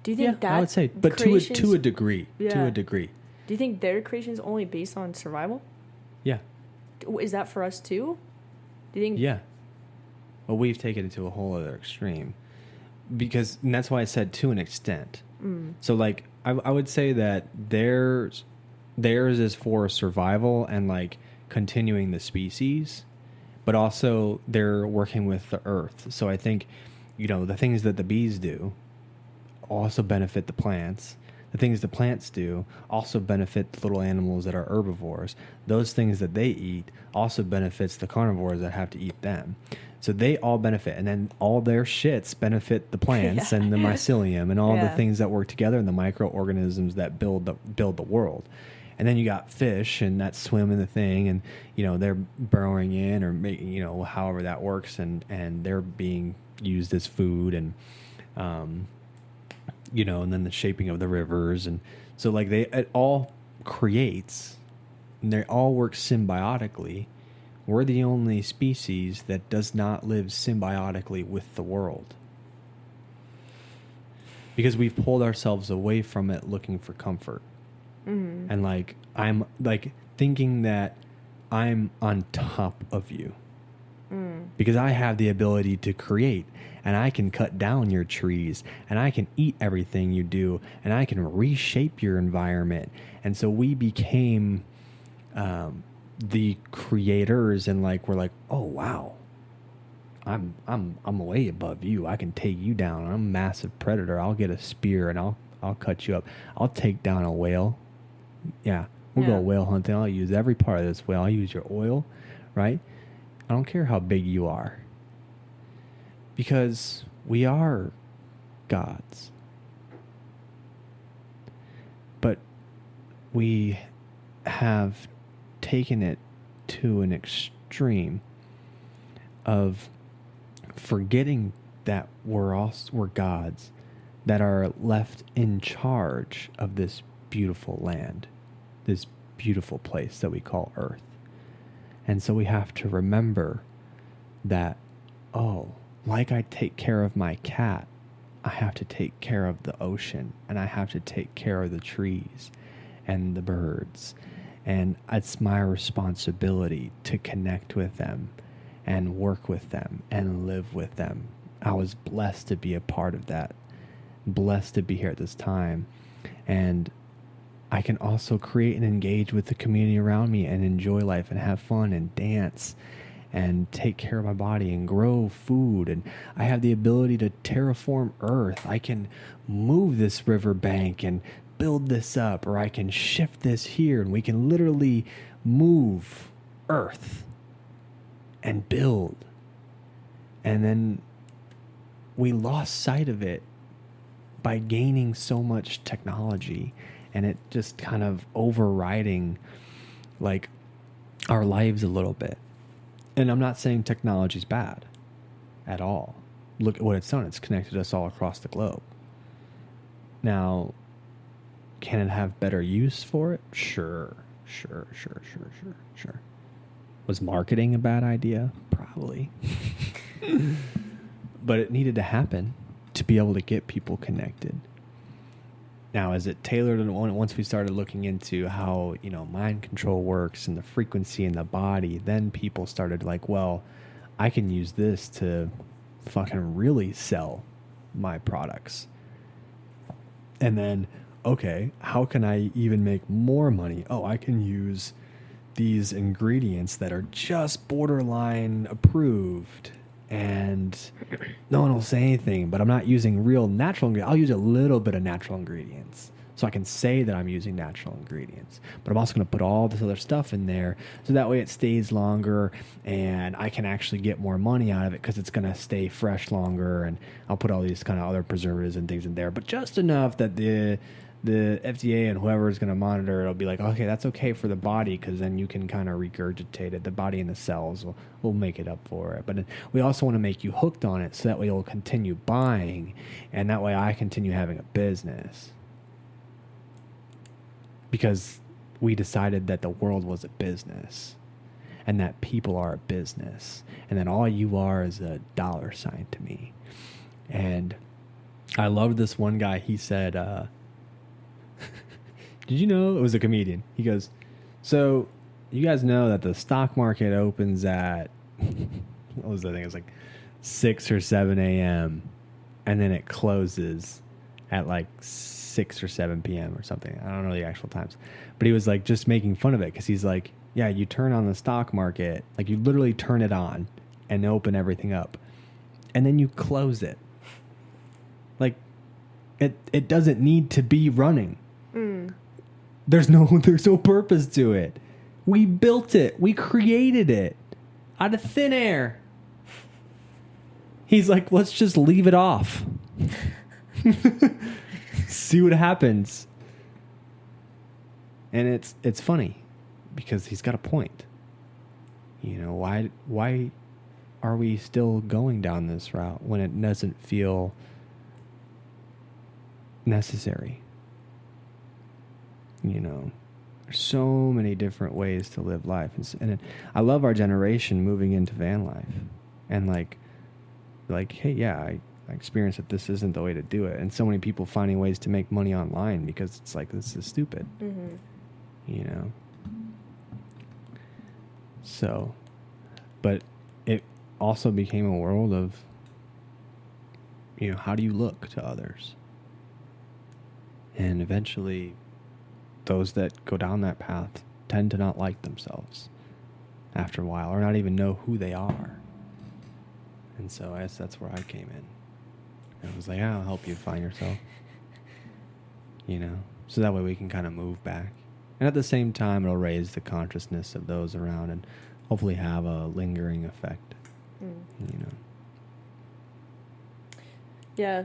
[SPEAKER 2] Do you think that
[SPEAKER 1] I would say, but to a degree. To a degree.
[SPEAKER 2] Do you think their creation is only based on survival?
[SPEAKER 1] Yeah.
[SPEAKER 2] Is that for us too? Do you think?
[SPEAKER 1] Yeah. Well, we've taken it to a whole other extreme. And that's why I said to an extent. Mm. So like I would say that theirs is for survival and like continuing the species, but also they're working with the earth. So I think, you know, the things that the bees do also benefit the plants. The things the plants do also benefit the little animals that are herbivores. Those things that they eat also benefits the carnivores that have to eat them. So they all benefit, and then all their shits benefit the plants and the mycelium and all the things that work together, and the microorganisms that build the world. And then you got fish and that swim in the thing, and you know they're burrowing in or making, you know, however that works, and they're being used as food, and you know, and then the shaping of the rivers, and so like it all creates, and they all work symbiotically. We're the only species that does not live symbiotically with the world, because we've pulled ourselves away from it looking for comfort. Mm-hmm. And like, I'm like thinking that I'm on top of you because I have the ability to create, and I can cut down your trees, and I can eat everything you do, and I can reshape your environment. And so we became the creators, and like we're like, oh wow, I'm way above you. I can take you down. I'm a massive predator. I'll get a spear and I'll cut you up. I'll take down a whale. Yeah, we'll go whale hunting. I'll use every part of this whale. I'll use your oil, right? I don't care how big you are, because we are gods. But we have taken it to an extreme of forgetting that we're gods that are left in charge of this beautiful land, this beautiful place that we call Earth. And so we have to remember that, oh, like I take care of my cat, I have to take care of the ocean, and I have to take care of the trees and the birds. And it's my responsibility to connect with them and work with them and live with them. I was blessed to be a part of that, blessed to be here at this time. And I can also create and engage with the community around me and enjoy life and have fun and dance and take care of my body and grow food. And I have the ability to terraform Earth. I can move this riverbank and build this up, or I can shift this here, and we can literally move Earth and build. And then we lost sight of it by gaining so much technology, and it just kind of overriding like our lives a little bit. And I'm not saying technology's bad at all. Look at what it's done. It's connected us all across the globe. Now, can it have better use for it? Sure. Sure. Was marketing a bad idea? Probably. But it needed to happen to be able to get people connected. Now, is it tailored once we started looking into how, mind control works and the frequency in the body, then people started like, well, I can use this to fucking really sell my products. And then, okay, how can I even make more money? Oh, I can use these ingredients that are just borderline approved and no one will say anything, but I'm not using real natural ingredients. I'll use a little bit of natural ingredients so I can say that I'm using natural ingredients, but I'm also going to put all this other stuff in there so that way it stays longer and I can actually get more money out of it because it's going to stay fresh longer, and I'll put all these kind of other preservatives and things in there, but just enough that the FDA and whoever is going to monitor it'll be like, okay, that's okay for the body because then you can kind of regurgitate it. The body and the cells will make it up for it. But we also want to make you hooked on it so that way you'll continue buying, and that way I continue having a business. Because we decided that the world was a business and that people are a business and that all you are is a dollar sign to me. And I loved this one guy. He said, did you know, it was a comedian. He goes, so you guys know that the stock market opens at, what was the thing? It was like 6 or 7 a.m. and then it closes at like 6 or 7 p.m. or something. I don't know the actual times. But he was like just making fun of it because he's like, yeah, you turn on the stock market, like you literally turn it on and open everything up. And then you close it. Like it doesn't need to be running. There's no purpose to it. We built it. We created it out of thin air. He's like, let's just leave it off. See what happens. And it's funny because he's got a point. Why are we still going down this route when it doesn't feel necessary? There's so many different ways to live life. And I love our generation moving into van life. And like, hey, yeah, I experienced that this isn't the way to do it. And so many people finding ways to make money online because it's like, this is stupid. Mm-hmm. So, but it also became a world of, how do you look to others? And eventually those that go down that path tend to not like themselves after a while or not even know who they are. And so I guess that's where I came in. And I was like, I'll help you find yourself. So that way we can kind of move back. And at the same time, it'll raise the consciousness of those around and hopefully have a lingering effect.
[SPEAKER 2] Yeah.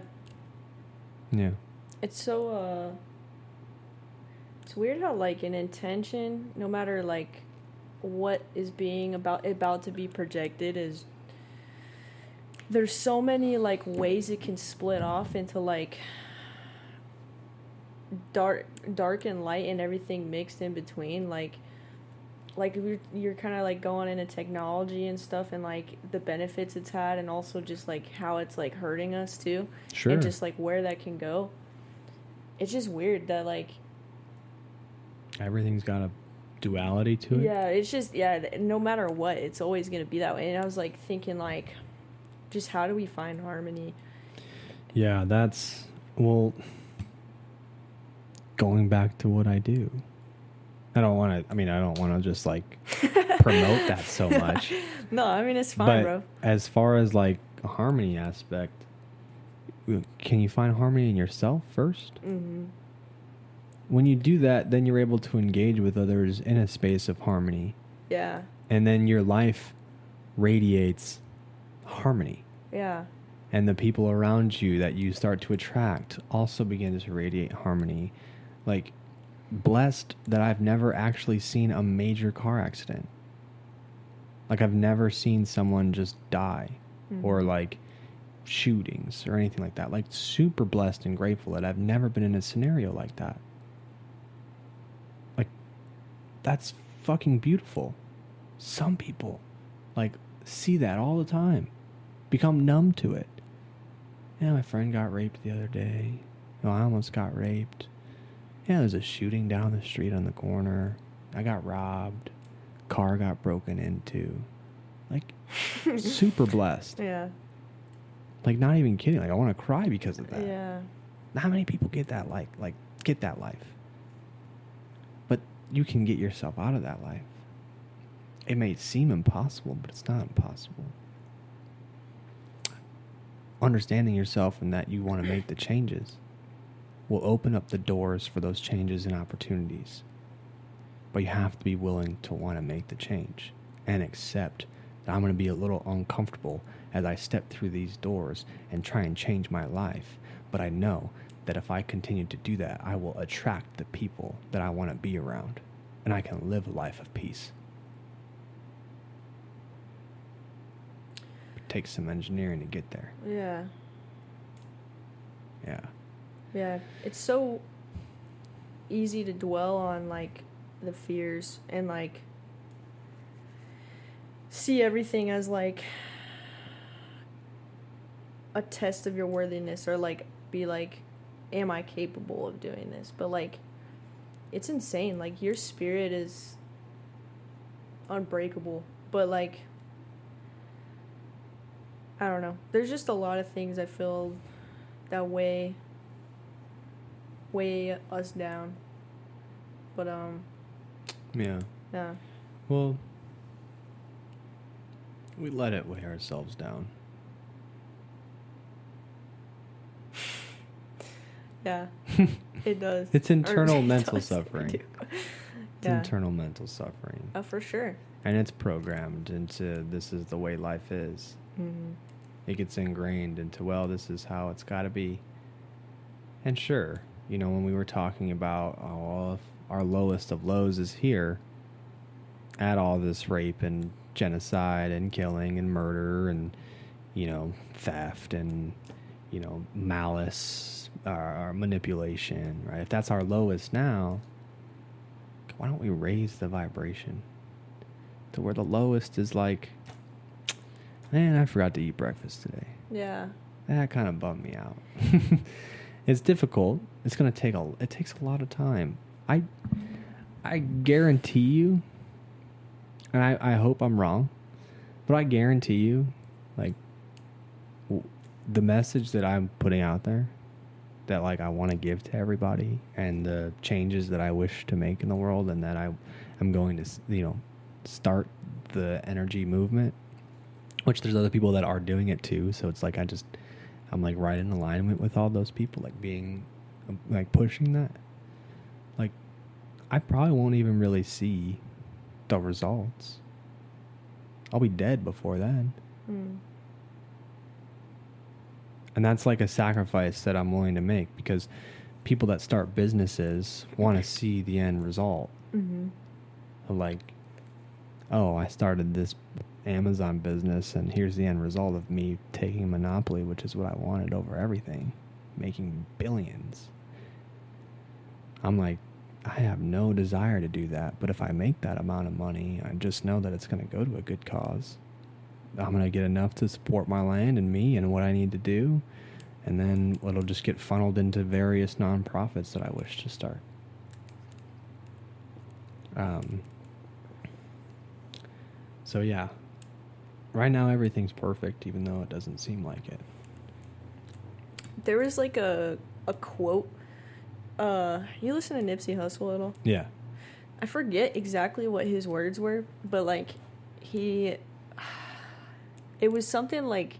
[SPEAKER 1] Yeah.
[SPEAKER 2] It's so, it's weird how, like, an intention, no matter, like, what is being about to be projected is, there's so many, like, ways it can split off into, like, dark and light and everything mixed in between. Like you're kind of, like, going into technology and stuff and, like, the benefits it's had and also just, like, how it's, like, hurting us, too.
[SPEAKER 1] Sure.
[SPEAKER 2] And just, like, where that can go. It's just weird that, like,
[SPEAKER 1] everything's got a duality to it.
[SPEAKER 2] Yeah, it's just, no matter what, it's always going to be that way. And I was, like, thinking, like, just how do we find harmony?
[SPEAKER 1] Yeah, that's, well, going back to what I do. I don't want to just, like, promote that so much.
[SPEAKER 2] No, I mean, it's fine,
[SPEAKER 1] but
[SPEAKER 2] bro.
[SPEAKER 1] As far as, like, a harmony aspect, can you find harmony in yourself first?
[SPEAKER 2] Mm-hmm.
[SPEAKER 1] When you do that, then you're able to engage with others in a space of harmony.
[SPEAKER 2] Yeah.
[SPEAKER 1] And then your life radiates harmony.
[SPEAKER 2] Yeah.
[SPEAKER 1] And the people around you that you start to attract also begin to radiate harmony. Like, blessed that I've never actually seen a major car accident. Like, I've never seen someone just die. Mm-hmm. Or, like, shootings or anything like that. Like, super blessed and grateful that I've never been in a scenario like that. Like, that's fucking beautiful. Some people, like, see that all the time, become numb to it. Yeah, my friend got raped the other day. No, I almost got raped. Yeah, there's a shooting down the street on the corner. I got robbed. Car got broken into. Like, super blessed.
[SPEAKER 2] Yeah.
[SPEAKER 1] Like, not even kidding. Like, I want to cry because of that.
[SPEAKER 2] Yeah.
[SPEAKER 1] How many people get that, get that life? But you can get yourself out of that life. It may seem impossible, but it's not impossible. Understanding yourself and that you want to make the changes will open up the doors for those changes and opportunities. But you have to be willing to want to make the change and accept that I'm going to be a little uncomfortable as I step through these doors and try and change my life. But I know that if I continue to do that, I will attract the people that I want to be around, and I can live a life of peace. It takes some engineering to get there.
[SPEAKER 2] Yeah.
[SPEAKER 1] Yeah.
[SPEAKER 2] Yeah. It's so easy to dwell on, like, the fears and, like, see everything as, like, a test of your worthiness, or, like, be like, am I capable of doing this? But, like, it's insane. Like, your spirit is unbreakable. But, like, I don't know. There's just a lot of things I feel that weigh us down. But,
[SPEAKER 1] Yeah.
[SPEAKER 2] yeah.
[SPEAKER 1] Well, we let it weigh ourselves down.
[SPEAKER 2] Yeah, it does.
[SPEAKER 1] It's internal
[SPEAKER 2] Or
[SPEAKER 1] mental
[SPEAKER 2] does.
[SPEAKER 1] suffering. It's
[SPEAKER 2] Yeah.
[SPEAKER 1] internal mental suffering.
[SPEAKER 2] Oh, for sure.
[SPEAKER 1] And it's programmed into this is the way life is.
[SPEAKER 2] Mm-hmm.
[SPEAKER 1] It gets ingrained into, well, this is how it's got to be. And sure, you know, when we were talking about, oh, well, if our lowest of lows is here, add all this rape and genocide and killing and murder and, you know, theft and, you know, malice or manipulation, right? If that's our lowest now, why don't we raise the vibration to where the lowest is like, man, I forgot to eat breakfast today.
[SPEAKER 2] Yeah.
[SPEAKER 1] That kind of bummed me out. It's difficult. It takes a lot of time. I guarantee you, and I hope I'm wrong, but I guarantee you, like, the message that I'm putting out there, that, like, I want to give to everybody, and the changes that I wish to make in the world, and that I'm going to, you know, start the energy movement, which there's other people that are doing it too. So it's like I'm like right in alignment with all those people, like being, like, pushing that. Like, I probably won't even really see the results. I'll be dead before then.
[SPEAKER 2] Mm.
[SPEAKER 1] And that's like a sacrifice that I'm willing to make, because people that start businesses want to see the end result.
[SPEAKER 2] Mm-hmm.
[SPEAKER 1] Of like, oh, I started this Amazon business and here's the end result of me taking monopoly, which is what I wanted over everything, making billions. I'm like, I have no desire to do that, but if I make that amount of money, I just know that it's going to go to a good cause. I'm going to get enough to support my land and me and what I need to do, and then it'll just get funneled into various nonprofits that I wish to start. So yeah, right now everything's perfect, even though it doesn't seem like it.
[SPEAKER 2] There was like a quote. You listen to Nipsey Hussle at all?
[SPEAKER 1] Yeah.
[SPEAKER 2] I forget exactly what his words were, but like it was something like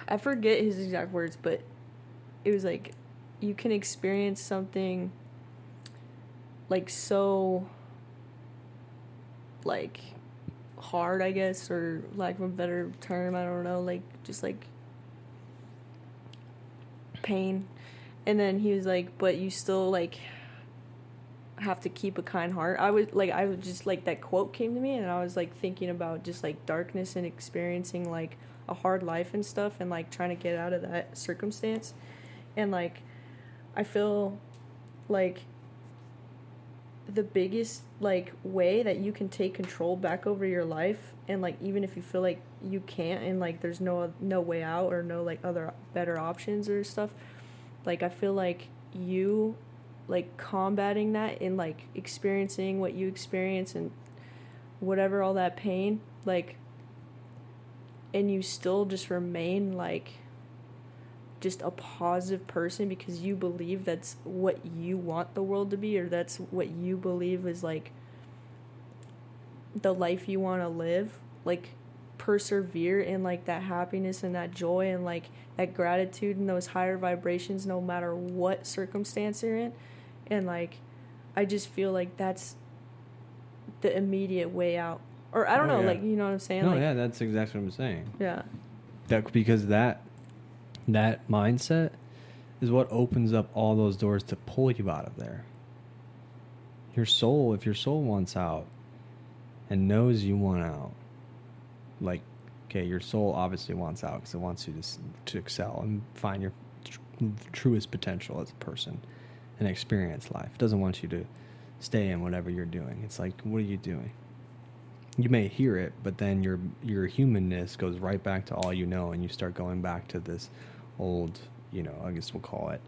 [SPEAKER 2] I forget his exact words, but it was like, you can experience something like so like hard, I guess, or lack of a better term, I don't know, like just like pain. And then he was like, but you still like have to keep a kind heart. I was just like, that quote came to me, and I was like thinking about just like darkness and experiencing like a hard life and stuff, and like trying to get out of that circumstance. And like I feel like the biggest like way that you can take control back over your life, and like even if you feel like you can't and like there's no way out or no like other better options or stuff, like I feel like you like combating that and like experiencing what you experience and whatever, all that pain, like, and you still just remain like just a positive person because you believe that's what you want the world to be, or that's what you believe is like the life you want to live, like persevere in like that happiness and that joy and like that gratitude and those higher vibrations no matter what circumstance you're in. And like I just feel like that's the immediate way out, or I don't know, like, you know what I'm saying?
[SPEAKER 1] No,
[SPEAKER 2] like,
[SPEAKER 1] yeah, that's exactly what I'm saying.
[SPEAKER 2] Yeah.
[SPEAKER 1] Because that mindset is what opens up all those doors to pull you out of there. Your soul, if your soul wants out and knows you want out, like, okay, your soul obviously wants out because it wants you to excel and find your truest potential as a person and experience life. It doesn't want you to stay in whatever you're doing. It's like, what are you doing? You may hear it, but then your humanness goes right back to all you know, and you start going back to this old, you know, I guess we'll call it,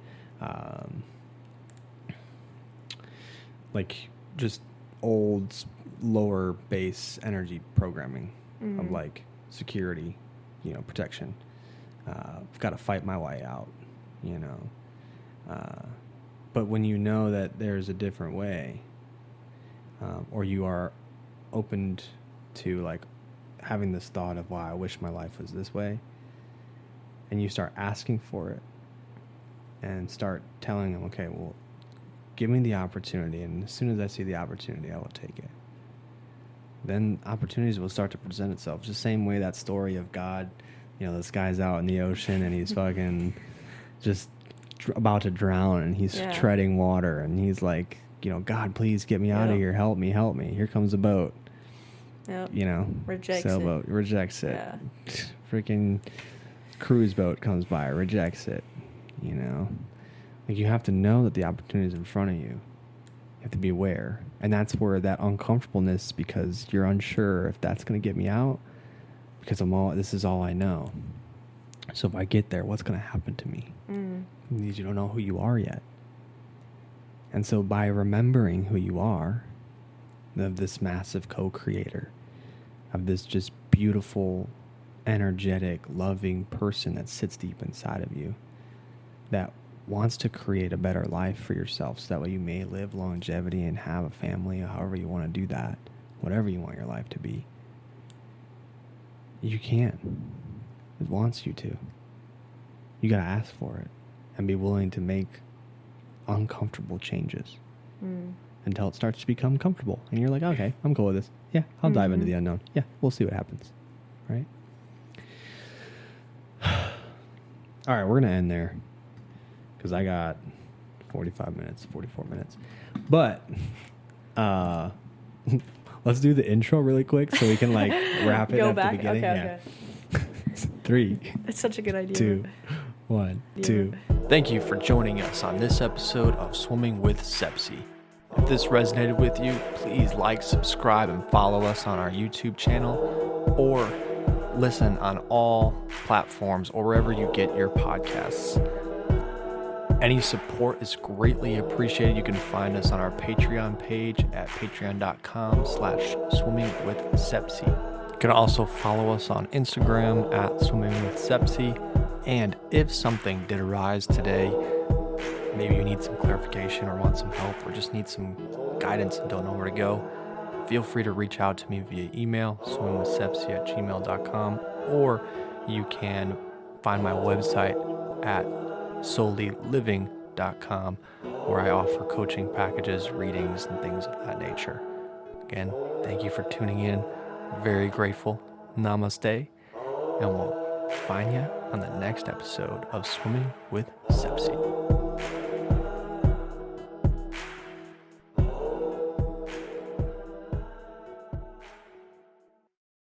[SPEAKER 1] like just old lower base energy programming of like security, you know, protection. I've got to fight my way out, you know. But when you know that there's a different way, or you are opened to like having this thought of, wow, I wish my life was this way, and you start asking for it and start telling them, okay, well, give me the opportunity, and as soon as I see the opportunity, I will take it. Then opportunities will start to present itself. It's the same way that story of God, you know, this guy's out in the ocean and he's fucking just about to drown, and he's treading water, and he's like, you know, God, please get me out of here. Help me. Here comes a boat.
[SPEAKER 2] Yep.
[SPEAKER 1] You know, sailboat rejects it.
[SPEAKER 2] Yeah.
[SPEAKER 1] Freaking cruise boat comes by, rejects it. You know, like you have to know that the opportunity is in front of you. You have to be aware, and that's where that uncomfortableness, because you're unsure if that's going to get me out, because this is all I know. So if I get there, what's going to happen to me? Because you don't know who you are yet. And so by remembering who you are, of this massive co-creator, of this just beautiful, energetic, loving person that sits deep inside of you, that wants to create a better life for yourself, so that way you may live longevity and have a family, however you want to do that, whatever you want your life to be, you can. It wants you to. You got to ask for it and be willing to make uncomfortable changes until it starts to become comfortable, and you're like, okay, I'm cool with this. Yeah, I'll dive into the unknown. Yeah, we'll see what happens. Right? All right, we're gonna end there because I got 44 minutes, but let's do the intro really quick so we can like wrap it
[SPEAKER 2] Go
[SPEAKER 1] at
[SPEAKER 2] back?
[SPEAKER 1] the beginning.
[SPEAKER 2] Okay.
[SPEAKER 1] 3,
[SPEAKER 2] That's such a good idea.
[SPEAKER 1] 2, 1, 2. Thank you for joining us on this episode of Swimming with Sepsey. If this resonated with you, please like, subscribe, and follow us on our YouTube channel, or listen on all platforms or wherever you get your podcasts. Any support is greatly appreciated. You can find us on our Patreon page at patreon.com/swimmingwithsepsey. You can also follow us on Instagram at swimmingwithsepsey. And if something did arise today, maybe you need some clarification or want some help or just need some guidance and don't know where to go, feel free to reach out to me via email, swimmingwithsepsey@gmail.com, or you can find my website at solelyliving.com, where I offer coaching packages, readings, and things of that nature. Again, thank you for tuning in. Very grateful. Namaste. And we'll find you on the next episode of Swimming with Sepsey.